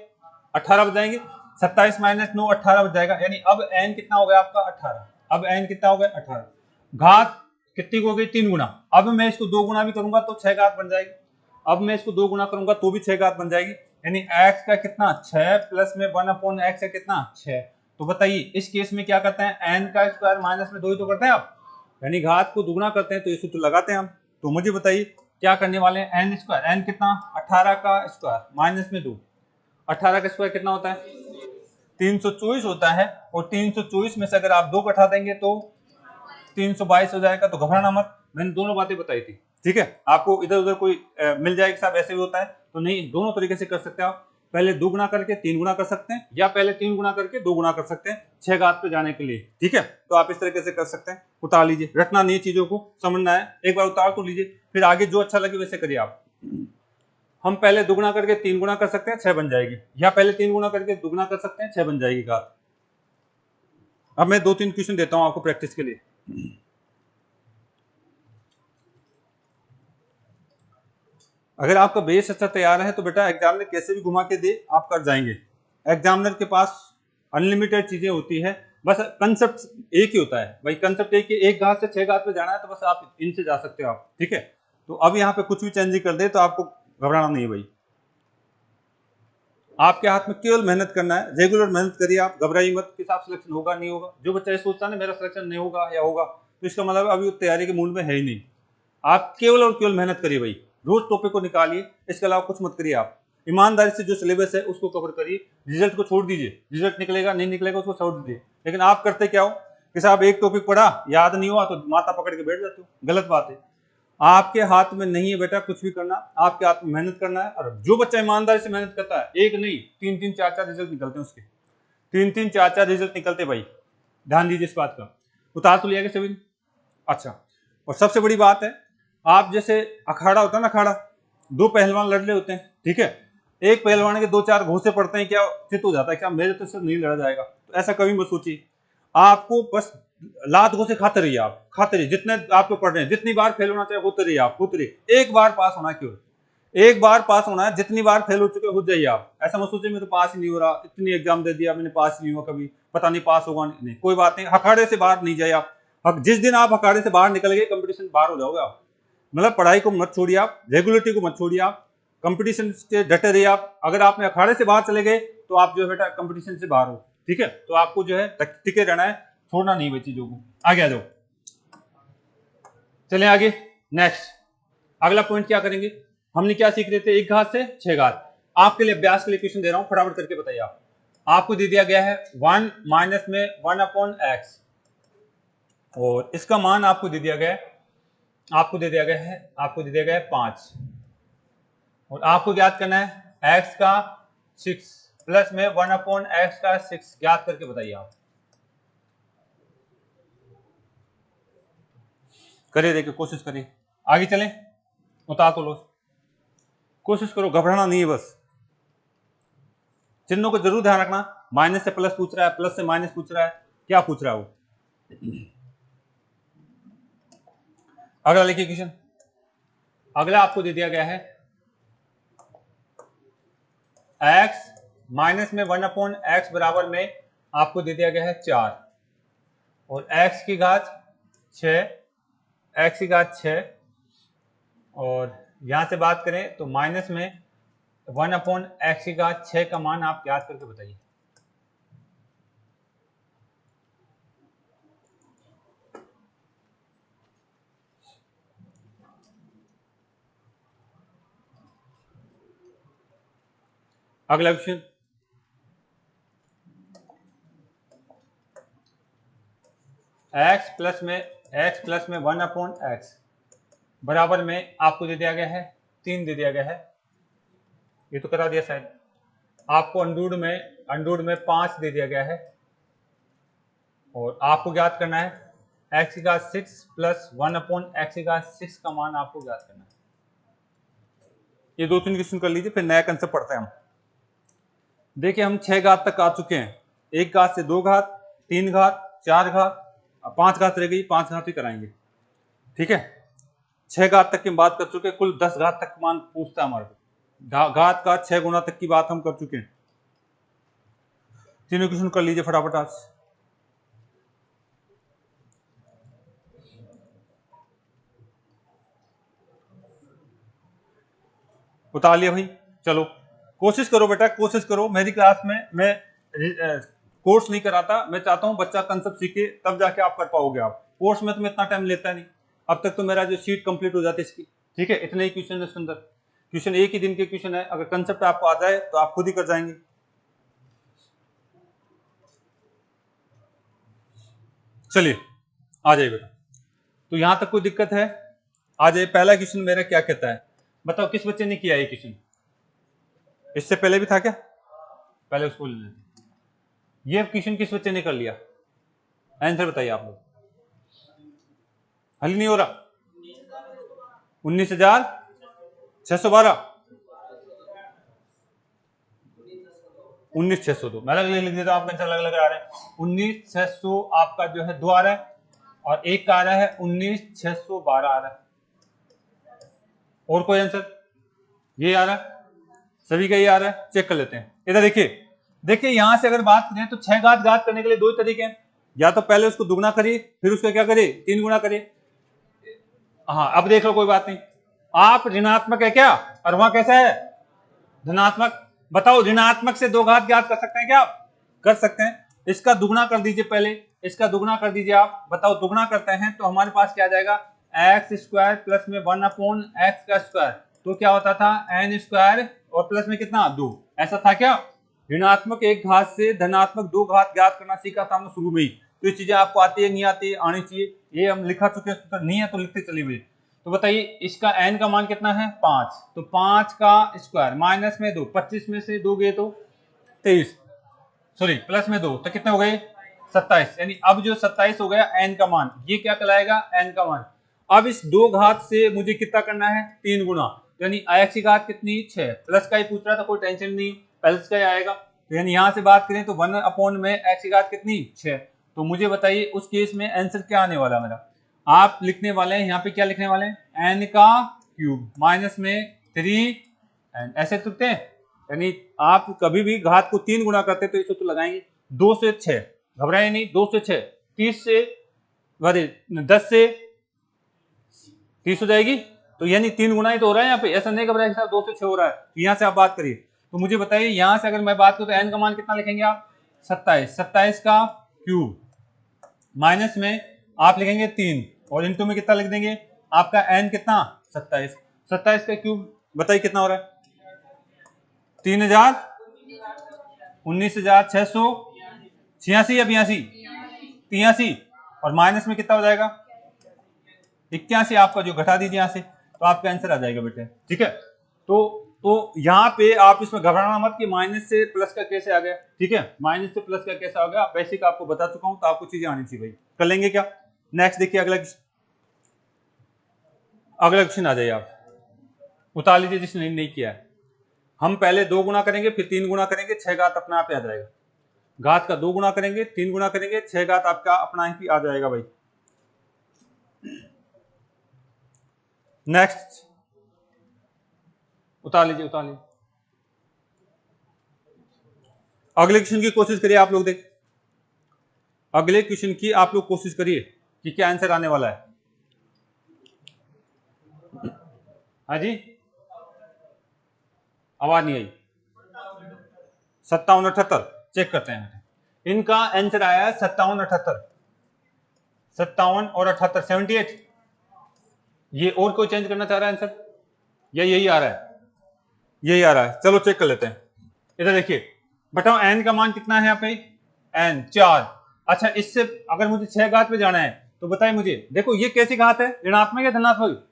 18 बच जाएंगे, 27 माइनस 9 18 बच जाएगा, यानी अब n कितना हो गया आपका 18, अब n कितना हो गया 18, घात कितनी हो गई 3 गुना, अब मैं इसको 2 गुना भी करूंगा तो 6 घात बन जाएगी, अब मैं इसको 2 गुना करूंगा तो भी 6 घात बन जाएगी, यानी x का कितना 6 प्लस में 1 अपॉन x है कितना 6। तो बताइए इस केस में क्या करते हैं, n का स्क्वायर माइनस में 2 ही तो करते हैं आप, यानी घात को दुगना करते हैं तो ये सूत्र लगाते हैं हम। तो मुझे बताइए क्या करने वाले हैं, n स्क्वायर, n कितना 18 का स्क्वायर माइनस में 2, 18 का स्क्वायर कितना होता है 324 होता है, और 324 में से अगर आप 2 घटा देंगे तो 322 हो जाएगा। तो घबराना मत, मैंने दोनों बातें बताई थी, ठीक है, आपको इधर उधर कोई मिल जाएगा साहब ऐसे भी होता है, तो नहीं, दोनों तरीके से कर सकते हैं आप, पहले 2 गुना करके 3 गुना कर सकते हैं, या पहले 3 गुना करके 2 गुना कर सकते हैं 6 घात पे जाने के लिए, ठीक है। तो आप इस तरीके से कर सकते हैं, उतार लीजिए, रटना नहीं चीजों को, समझना है, एक बार उतार तो लीजिए, फिर आगे जो अच्छा लगे वैसे करिए आप। हम पहले 2 गुना करके 3 गुना कर सकते हैं 6 बन जाएगी, या पहले 3 गुना करके 2 गुना कर सकते हैं 6 बन जाएगी घात। अब मैं 2-3 क्वेश्चन देता हूं आपको प्रैक्टिस के लिए। अगर आपका बेस अच्छा तैयार है तो बेटा एग्जामिनर कैसे भी घुमा के दे आप कर जाएंगे, एग्जामिनर के पास अनलिमिटेड चीजें होती है, बस कंसेप्ट एक ही होता है भाई, कंसेप्ट एक घात से 6 घात पे जाना है तो बस आप इनसे जा सकते हो आप, ठीक है। तो अब यहाँ पे कुछ भी चेंज कर दे तो आपको घबराना नहीं है भाई, आपके हाथ में केवल मेहनत करना है, रेगुलर मेहनत करिए आप, घबराइए मत कि साहब सिलेक्शन होगा नहीं होगा, जो बच्चा ये सोचता है ना मेरा सिलेक्शन नहीं होगा या होगा, तो इसका मतलब अभी तैयारी के मूड में है ही नहीं। आप केवल और केवल मेहनत करिए भाई, रोज टॉपिक को निकालिए, इसके अलावा कुछ मत करिए, आप ईमानदारी से जो सिलेबस है उसको कवर करिए, रिजल्ट को छोड़ दीजिए, रिजल्ट निकलेगा नहीं निकलेगा उसको छोड़ दीजिए। लेकिन आप करते क्या हो कि साहब एक टॉपिक पढ़ा याद नहीं हुआ तो माथा पकड़ के बैठ जाते हो, गलत बात है। आपके हाथ में नहीं है बेटा कुछ भी करना, आपके हाथ में मेहनत करना है, और जो बच्चा ईमानदारी से मेहनत करता है, एक नहीं 3-3 4-4 रिजल्ट निकलते हैं उसके, 3-3 4-4 रिजल्ट निकलते भाई, ध्यान दीजिए इस बात का। उतार तो लिया सभी, अच्छा। और सबसे बड़ी बात है, आप जैसे अखाड़ा होता है ना, अखाड़ा 2 पहलवान लड़ रहे होते हैं, ठीक है, एक पहलवान के 2-4 घोंसे पड़ते हैं, क्या चित हो जाता है क्या मेरे तो से नहीं लड़ा जाएगा, तो ऐसा कभी मत सोचिए, आपको बस लात घोंसे खाते रहिए, आप खाते रहिए, जितने आपको पढ़ रहे हैं, जितनी बार फेल होना चाहिए होते रहिए, आप होते रहिए, एक बार पास होना है, क्यों एक बार पास होना है, जितनी बार फेल हो चुके हो जाइए आप, ऐसा मत सोचिए मैं तो पास ही नहीं हो रहा, इतनी एग्जाम दे दिया मैंने पास नहीं हुआ कभी, पता नहीं पास होगा नहीं, कोई बात नहीं, अखाड़े से बाहर नहीं जाइए आप, जिस दिन आप अखाड़े से बाहर निकल गए कंपटीशन बाहर हो जाओगे आप, मतलब पढ़ाई को मत छोड़िए आप, रेगुलरिटी को मत छोड़िए आप, कंपटीशन से डटे रहिए आप, अगर आपने अखाड़े से बाहर चले गए तो आप जो है बेटा कंपटीशन से बाहर हो, ठीक है। तो आपको जो है टिके रहना है, छोड़ना नहीं है चीजों को, आगे आ जाओ, चलें आगे। नेक्स्ट अगला पॉइंट क्या करेंगे, हमने क्या सीख रहे थे, एक घात से 6 घात। आपके लिए अभ्यास के लिए क्वेश्चन दे रहा हूं, फटाफट करके बताइए आप, आपको दे दिया गया है 1 माइनस में 1 अपॉन एक्स, और इसका मान आपको दे दिया गया है, आपको दे दिया गया है 5, और आपको ज्ञात करना है x का 6 प्लस में 1/x का 6 ज्ञात करके बताइए आप। करिए, देखिए कोशिश करिए, आगे चलें, उतार तो लो, कोशिश करो, घबराना नहीं है बस। चिन्हों को जरूर ध्यान रखना, माइनस से प्लस पूछ रहा है, प्लस से माइनस पूछ रहा है, क्या पूछ रहा है वो। अगला लिखिए क्वेश्चन। अगला आपको दे दिया गया है x माइनस में 1/x बराबर में आपको दे दिया गया है 4 और x की घात 6, x की घात 6 और यहां से बात करें तो माइनस में 1/x की घात 6 का मान आप याद करके बताइए। अगला क्वेश्चन, x प्लस में 1/x बराबर में आपको दे दिया गया है 3 दे दिया गया है, ये तो करा दिया शायद। आपको अंडूड में 5 दे दिया गया है और आपको ज्ञात करना है x की घात 6 प्लस 1/x की घात 6 का मान आपको ज्ञात करना है। ये 2-3 क्वेश्चन कर लीजिए, फिर नया कंसेप्ट पढ़ते हैं हम। देखिए हम 6 घात तक आ चुके हैं, 1 घात से 2 घात, 3 घात, 4 घात, 5 घात रह गई, 5 घात ही कराएंगे, ठीक है। 6 घात तक की बात कर चुके हैं, कुल 10 घात तक मान पूछता है हमारे को, घात का 6 गुना तक की बात हम कर चुके हैं। तीनों क्वेश्चन कर लीजिए फटाफट आज। उतार लिया भाई, चलो कोशिश करो बेटा, कोशिश करो। मेरी क्लास में मैं कोर्स नहीं कराता, मैं चाहता हूं बच्चा कंसेप्ट सीखे तब जाके आप कर पाओगे। आप कोर्स में तो मैं इतना टाइम लेता नहीं, अब तक तो मेरा जो शीट कंप्लीट हो जाती है इसकी, ठीक है। इतने ही क्वेश्चन है इसके अंदर, क्वेश्चन एक ही दिन के क्वेश्चन है, अगर कंसेप्ट आपको आ जाए तो आप खुद ही कर जाएंगे। चलिए आ जाइए बेटा, तो यहां तक कोई दिक्कत है? आ जाइए। पहला क्वेश्चन मेरा क्या कहता है, बताओ किस बच्चे ने किया ये क्वेश्चन? इससे पहले भी था क्या? पहले उसको ले लेते। ये क्वेश्चन किस बच्चे ने कर लिया? आंसर बताइए आप लोग। हल नहीं हो रहा। 19,612, 19,602। मैं अलग लिख देता हूं, आपका आंसर अलग अलग आ रहा है। 19,600 आपका जो है 2 आ रहा है और एक का आ रहा है 19,612 आ रहा है। और कोई आंसर? ये आ रहा है, सभी का ये आ रहा है। चेक कर लेते हैं। इधर देखिए, देखिए यहां से अगर बात करें तो 6 घात घात करने के लिए 2 तरीके हैं, या तो पहले उसको दुगना करिए फिर उसका क्या करिए 3 गुना करिए। हाँ अब देख लो, कोई बात नहीं। आप ऋणात्मक है क्या और वहां कैसा है धनात्मक? बताओ ऋणात्मक से 2 घात ज्ञात कर सकते हैं क्या आप? कर सकते हैं। इसका दुगना कर दीजिए, पहले इसका दुगना कर दीजिए आप। बताओ दुगना करते हैं तो हमारे पास क्या आ जाएगा, एक्स स्क्वायर प्लस में 1/x का स्क्वायर, तो क्या होता था n स्क्वायर और प्लस में कितना 2, ऐसा था क्या? ऋणात्मक 1 घात से धनात्मक 2 घात ज्ञात करना सीखा था हमने शुरू में ही। तो ये चीजें आपको आती है नहीं आती है? आनी चाहिए। ये हम लिखा चुके हैं, तो नहीं है तो लिखते चलिए हुए। तो बताइए इसका n का मान कितना है 5, तो 5 का स्क्वायर माइनस में 2, 25 में से 2 गए तो 23, सॉरी प्लस में 2 तो कितने हो गए 27। यानी अब जो 27 हो गया n का मान, ये क्या कहलाएगा n का मान। अब इस 2 घात से मुझे कितना करना है 3 गुना, यानी x की घात कितनी 6, प्लस का ही पूछ रहा था, कोई टेंशन नहीं, प्लस का ही आएगा। तो यानी यहां से बात करें तो 1 में x की घात कितनी 6। तो मुझे बताइए उस केस में आंसर क्या आने वाला मेरा। आप लिखने वाले हैं यहाँ पे, क्या लिखने वाले हैं n का क्यूब माइनस में 3n, ऐसे लिखते हैं। यानी आप कभी भी घात को 3 गुना करते तो इसे तो लगाएंगे 2 से 6, घबराए नहीं, 2 से 6, 30 से 10 से 30 हो जाएगी, तो यानी 3 गुना ही तो हो रहा है यहाँ पे, ऐसा नहीं घबराए साहब 2 से 6 हो रहा है। तो यहाँ से आप बात करिए, तो मुझे बताइए यहाँ से अगर मैं बात करूँ तो n का मान कितना लिखेंगे आप 27, 27 का क्यूब माइनस में आप लिखेंगे 3 और इनटू में कितना लिख देंगे आपका n कितना 27, 27 का क्यूब बताइए कितना हो रहा है 3,000, 19,686 या 83 और माइनस में कितना हो जाएगा 81 आपका, जो घटा दीजिए यहां से तो आपका आंसर आ जाएगा बेटे, ठीक है। तो तो यहाँ पे आप इसमें घबराना मत कि माइनस से प्लस का कैसे आ गया, ठीक है, माइनस से प्लस का कैसे आ गया, बेसिक आपको बता चुका हूं, तो आपको चीजें आनी चाहिए भाई। कर लेंगे क्या? नेक्स्ट देखिए, अगला क्वेश्चन आ जाइए आप, उतार लीजिए जिसने नहीं किया है। हम पहले 2 गुना करेंगे, फिर 3 गुना करेंगे, 6 घात अपने आप आ जाएगा। घात का 2 गुना करेंगे, 3 गुना करेंगे, 6 घात आपका अपना ही आ जाएगा भाई। नेक्स्ट उतार लीजिए, उतार लीजिए। अगले क्वेश्चन की कोशिश करिए आप लोग, देख अगले क्वेश्चन की आप लोग कोशिश करिए कि क्या आंसर आने वाला है। हाँ जी, आवाज नहीं आई। 57-78 चेक करते हैं। इनका आंसर आया है 57-78, 57 और 78, 78। ये और कोई चेंज करना चाह रहा है आंसर, या यही आ रहा है? यही आ रहा है। चलो चेक कर लेते हैं। इधर देखिए, बताओ एन का मान कितना है यहाँ पे? एन 4। अच्छा, इससे अगर मुझे 6 घात पे जाना है तो बताइए मुझे, देखो ये कैसी घात है, ऋणात्मक या धनात्मक?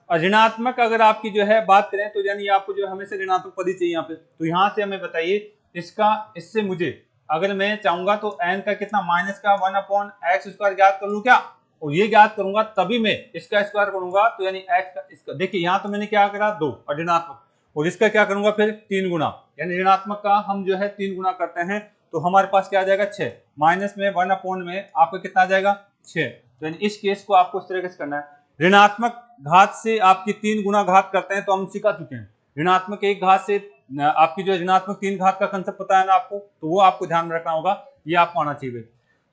और ऋणात्मक अगर आपकी जो है बात करें तो यानी आपको जो हमेशा ऋणात्मक पद ही चाहिए यहाँ पे। तो यहाँ से हमें बताइए इसका, इससे मुझे अगर मैं चाहूंगा तो एन का कितना, माइनस का 1/x² ज्ञात कर लूं क्या? और ये ज्ञात करूंगा तभी मैं इसका स्क्वायर करूंगा, तो यानी x का इसका, देखिए यहाँ तो मैंने क्या करा 2 और ऋणात्मक, और इसका क्या करूंगा फिर 3 गुना, यानी ऋणात्मक का हम जो है 3 गुना करते हैं तो हमारे पास क्या आ जाएगा 6, माइनस में 1 में आपका कितना आ जाएगा 6। तो यानी इस केस को आपको इस तरीके से करना है। ऋणात्मक घात से आपकी 3 गुना घात करते हैं तो हम सिखा चुके हैं। ऋणात्मक 1 घात से आपकी जो ऋणात्मक 3 घात का कंसेप्ट पता है ना आपको, तो वो आपको ध्यान में रखना होगा, ये आपको आना चाहिए।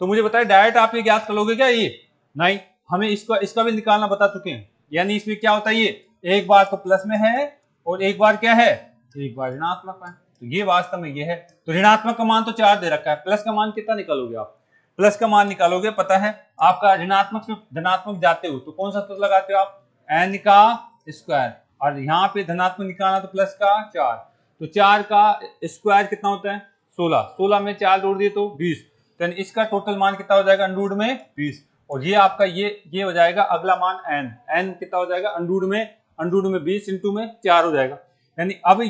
तो मुझे बताइए डायरेक्ट आप ये ज्ञात कर लोगे क्या? ये नहीं, हमें इसका भी निकालना बता चुके हैं। यानी इसमें क्या होता है, ये एक बार तो प्लस में है और एक बार क्या है, एक बार ऋणात्मक है। तो ये वास्तव में ये है। तो ऋणात्मक का मान तो 4 दे रखा है, प्लस का मान कितना निकालोगे आप? प्लस का मान निकालोगे, पता है आपका ऋणात्मक से धनात्मक जाते हो तो कौन सा सूत्र लगाते हो आप? एन का स्क्वायर, और यहाँ पे धनात्मक निकालना तो प्लस का 4, तो 4 का स्क्वायर कितना होता है 16, 16 में 4 जोड़ दिए तो 20, तो इसका टोटल मान कितना हो जाएगा अंडरूट में 20। और ये आपका ये हो जाएगा अगला मान एन, एन कितना हो जाएगा अंडरूट में 20 इंटू में 4 हो जाएगा। यानी अब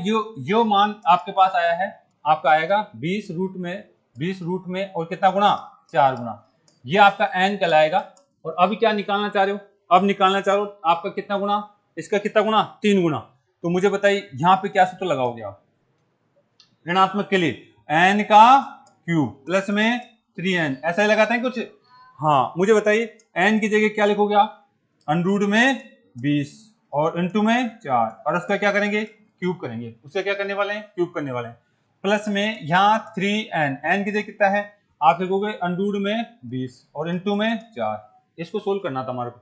यो मान आपके पास आया है, आपका आएगा 20 रूट में और कितना गुना 4 गुना, ये आपका एन कहलाएगा। और अभी क्या निकालना चाह रहे हो? अब निकालना चाह रहे हो आपका कितना गुना, इसका कितना गुना 3 गुना। तो मुझे बताइए यहाँ पे क्या सूत्र लगाओगे आप ऋणात्मक के लिए? एन का क्यूब प्लस में 3n, ऐसा ही लगाते हैं कुछ? हाँ, मुझे बताइए एन की जगह क्या लिखोगे आप? अंडरूट में 20 और इंटू में 4, और उसका क्या करेंगे क्यूब करेंगे। उसका क्या करने वाले हैं? क्यूब करने वाले हैं। प्लस में यहाँ 3n, एन की जगह कितना है आप लिखोगे अंडरूट में 20 और इंटू में 4। इसको सोल्व करना था हमारे को।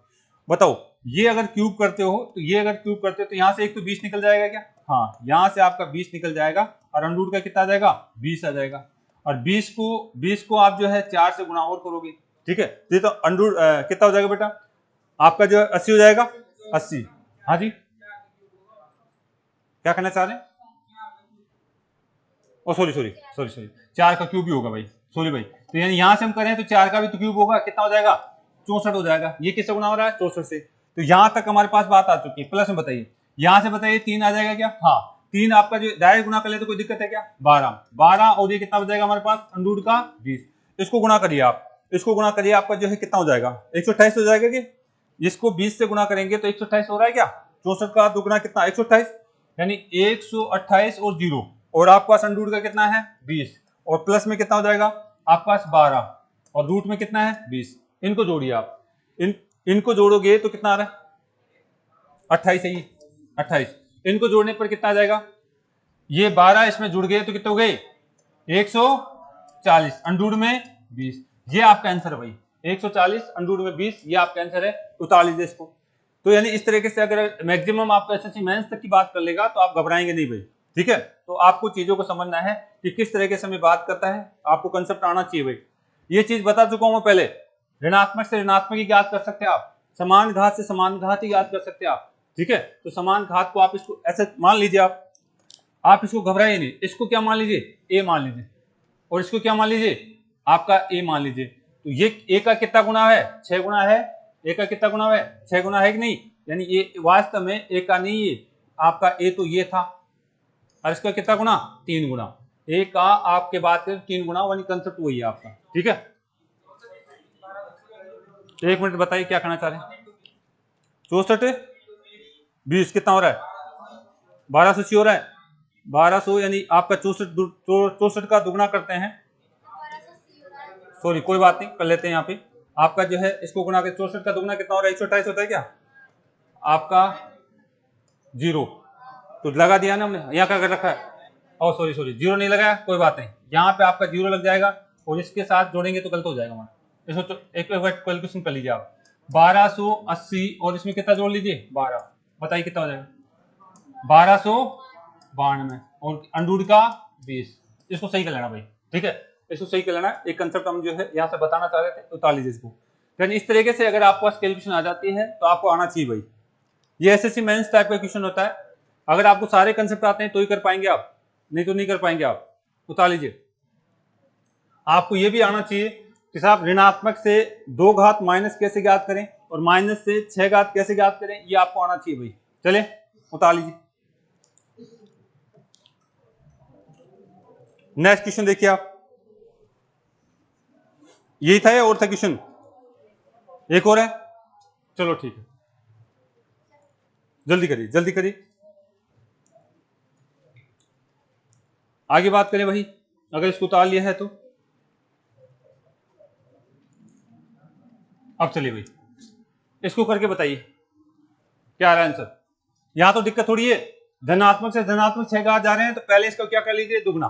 बताओ ये अगर क्यूब करते हो तो ये अगर क्यूब करते हो तो यहाँ से एक तो 20 निकल जाएगा क्या? हाँ, यहाँ से आपका 20 निकल जाएगा और अंडरूट का कितना आ जाएगा 20 आ जाएगा। और 20 को आप जो है 4 से गुणा और करोगे, ठीक है, तो अंडरूट कितना हो जाएगा बेटा आपका जो है 80 हो जाएगा, 80। हाँ जी, क्या करना चाह रहे हैं? ओ सॉरी 4 का क्यूब भी होगा भाई, सॉरी भाई। तो यानी यहां से हम करें तो 4 का भी तो क्यूब होगा, कितना हो जाएगा 64 हो जाएगा। ये किससे गुना हो रहा है 64 से। तो यहां तक हमारे पास बात आ चुकी है। प्लस में बताइए यहां से बताइए 3 आ जाएगा क्या? हाँ, 3 आपका जो डायरेक्ट गुना कर ले तो कोई दिक्कत है क्या? 12 और ये कितना हो जाएगा हमारे पास अंडरूट का 20। इसको गुना करिए आप, इसको गुना करिए, आपका जो है कितना हो जाएगा 128 हो जाएगा कि इसको 20 से गुना करेंगे तो 128 हो रहा है क्या? 64 का दुगुना कितना 128, यानी 128 और 0, और आपके पास अंडरूट का कितना है 20, और प्लस में कितना हो जाएगा आपके पास 12 और रूट में कितना है 20। इनको जोड़िए आप, इनको जोड़ोगे तो कितना आ रहा है 28 है, ये 28। इनको जोड़ने पर कितना आ जाएगा? ये 12 इसमें जुड़ गए तो कितने हो गए 140 अंडरूट में 20। ये आपका आंसर है भाई 140 अंडरूट में 20, ये आपका आंसर है। उतार लीजिए इसको। तो यानी इस तरीके से अगर मैक्सिमम आपका एसएससी मेंस तक की बात कर लेगा तो आप घबराएंगे नहीं भाई, ठीक है। तो आपको चीजों को समझना है कि किस तरीके से हमें बात करता है, आपको कंसेप्ट आना चाहिए भाई। ये चीज बता चुका हूं मैं पहले, ऋणात्मक से ऋणात्मक ही ज्ञात कर सकते हैं आप, समान घात से समान घात ही ज्ञात कर सकते हैं आप, ठीक है। तो समान घात को आप इसको ऐसे मान लीजिए, आप इसको घबराइए नहीं, इसको क्या मान लीजिए ए मान लीजिए, और इसको क्या मान लीजिए आपका ए मान लीजिए। तो ये ए का कितना गुना है 6 गुना है, ए का कितना गुना है 6 गुना है कि नहीं, यानी ये वास्तव में ए का नहीं है आपका ए तो ये था और इसका कितना गुना 3 गुना, ए का आपके बात करें 3 गुना, वही कंसेप्ट वही है आपका। ठीक है, एक मिनट बताइए क्या करना चाह रहे हैं। 64 20 कितना हो रहा है 1280 हो रहा है 1200, यानी आपका 64 का दुगना करते हैं, सॉरी कोई बात नहीं कर लेते हैं। यहाँ पे आपका जो है इसको गुना के 64 का दुगना कितना हो रहा है 128 होता है क्या आपका 0, तो लगा दिया ना हमने, यहाँ क्या कर रखा है, और सॉरी 0 नहीं लगाया, कोई बात नहीं, यहाँ पे आपका 0 लग जाएगा और इसके साथ जोड़ेंगे तो गलत हो जाएगा हमारा। इसको तो एक कैलकुलेशन कर लीजिए आप, 1280 और इसमें कितना जोड़ लीजिए 12, बताइए कितना हो जाएगा 1292 और अंडूड का 20। इसको सही कर लेना भाई, ठीक है, इसको सही कर लेना। एक कंसेप्ट हम जो है यहाँ से बताना चाह रहे थे, उतार लीजिए इसको। फिर इस तरीके से अगर आपके पास कैलकुलेशन आ जाती है तो आपको आना चाहिए भाई। ये एसएससी मेंस टाइप का क्वेश्चन होता है, अगर आपको सारे कंसेप्ट आते हैं तो ही कर पाएंगे आप, नहीं तो नहीं कर पाएंगे आप। उतार लीजिए। आपको ये भी आना चाहिए कि साहब ऋणात्मक से 2 घात माइनस कैसे ज्ञात करें और माइनस से 6 घात कैसे ज्ञात करें, ये आपको आना चाहिए भाई। चले उतार लीजिए। नेक्स्ट क्वेश्चन देखिए आप, यही था या और था क्वेश्चन, एक और है, चलो ठीक है, जल्दी करिए जल्दी करिए, आगे बात करें भाई। अगर इसको उतार लिया है तो अब चलिए भाई इसको करके बताइए क्या आ रहा है आंसर। यहां तो दिक्कत थोड़ी है, धनात्मक से धनात्मक 6 घात जा रहे हैं तो पहले इसका क्या कर लीजिए दुगना,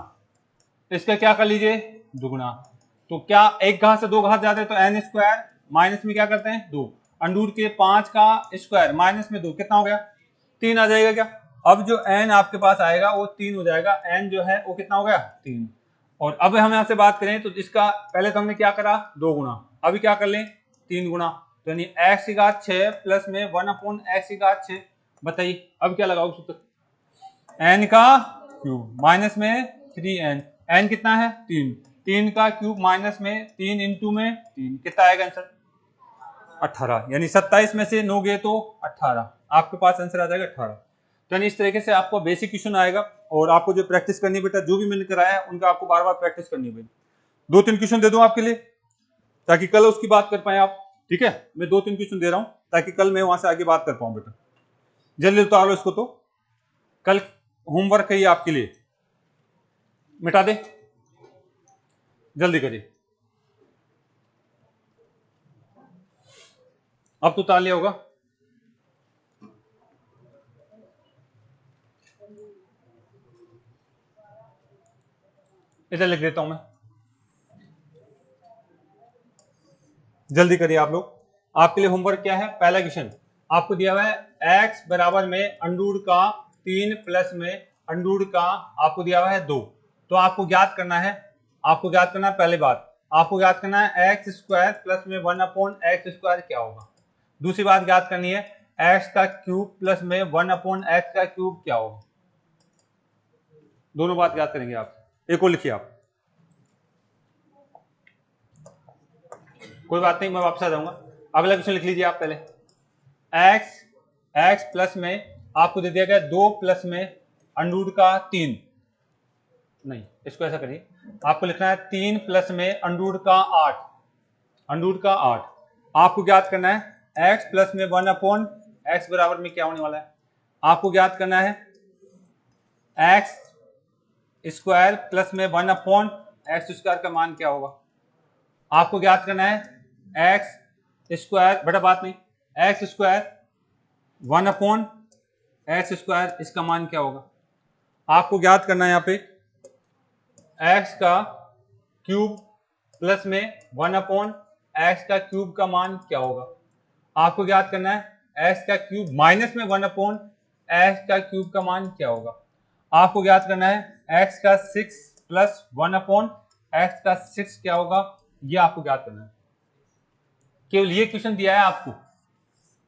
इसका क्या कर लीजिए दुगना। तो क्या एक घात से 2 घात जाते हैं तो एन स्क्वायर माइनस में क्या करते हैं 2, अंडूर के 5 का स्क्वायर माइनस में 2 कितना हो गया 3 आ जाएगा क्या। अब जो n आपके पास आएगा वो 3 हो जाएगा, n जो है वो कितना हो गया 3। और अब हम यहां से बात करें तो इसका पहले तो हमने क्या करा 2 गुना, अभी क्या कर लें 3 गुना, तो यानी x की घात 6 प्लस में 1/x की घात 6। बताइए अब क्या लगाओ सूत्र, n का क्यूब माइनस में 3n, n कितना है 3 का क्यूब माइनस में 3 इंटू में 3 कितना आएगा आंसर 18, यानी 27 में से 9 गए तो 18, आपके पास आंसर आ जाएगा 18। तो यानी इस तरीके से आपको बेसिक क्वेश्चन आएगा और आपको जो प्रैक्टिस करनी है बेटा, जो भी मैंने कराया है उनका आपको बार बार प्रैक्टिस करनी है। 2-3 क्वेश्चन दे दूं आपके लिए ताकि कल उसकी बात कर पाए आप, ठीक है, मैं 2-3 क्वेश्चन दे रहा हूं ताकि कल मैं वहां से आगे बात कर पाऊं बेटा। जल्दी उतार लो इसको, तो कल होमवर्क है ये आपके लिए, मिटा दे जल्दी करिए। अब तो उतार लिया होगा, इधर लिख देता हूं मैं, जल्दी करिए आप लोग। आपके लिए होमवर्क क्या है, पहला क्वेश्चन आपको दिया हुआ है x बराबर में अंडूर का 3 प्लस में अंडूर का आपको दिया हुआ है 2, तो आपको ज्ञात करना है, आपको ज्ञात करना है, पहली बात आपको ज्ञात करना है x स्क्वायर प्लस में 1/x स्क्वायर क्या होगा। दूसरी बात ज्ञात करनी है x का क्यूब प्लस में 1/x का क्यूब क्या होगा। दोनों बात याद करेंगे आप। एक और लिखिए आप, कोई बात नहीं मैं वापस आ जाऊंगा। अगला क्वेश्चन लिख लीजिए आप पहले, x प्लस में आपको दे दिया गया 2 प्लस में अंडूर का 3, नहीं इसको ऐसा करिए, आपको लिखना है 3 प्लस में अंडूर का 8, अंडूर का 8। आपको ज्ञात करना है x प्लस में 1/x बराबर में क्या होने वाला है, आपको ज्ञात करना है x स्क्वायर प्लस में 1/x स्क्वायर का मान क्या होगा। आपको ज्ञात करना है x स्क्वायर, बेटा बात नहीं, x स्क्वायर 1/x स्क्वायर इसका मान क्या होगा। आपको ज्ञात करना है यहाँ पे x का क्यूब प्लस में 1/x का क्यूब का मान क्या होगा। आपको ज्ञात करना है x का क्यूब माइनस में 1/x का क्यूब का मान क्या होगा। आपको ज्ञात करना है x का 6 प्लस 1/x का 6 क्या होगा, ये आपको ज्ञात करना है। केवल ये क्वेश्चन दिया है आपको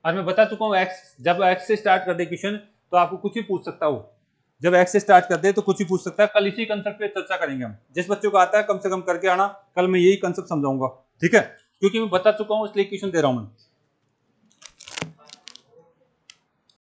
और मैं बता चुका हूँ x, जब x से स्टार्ट कर दे क्वेश्चन तो आपको कुछ भी पूछ सकता हो, जब x से स्टार्ट कर दे तो कुछ भी पूछ सकता है। कल इसी कंसेप्ट पे चर्चा करेंगे हम, जिस बच्चों को आता है कम से कम करके आना, कल मैं यही कंसेप्ट समझाऊंगा, ठीक है, क्योंकि मैं बता चुका हूँ इसलिए क्वेश्चन दे रहा हूं मैं।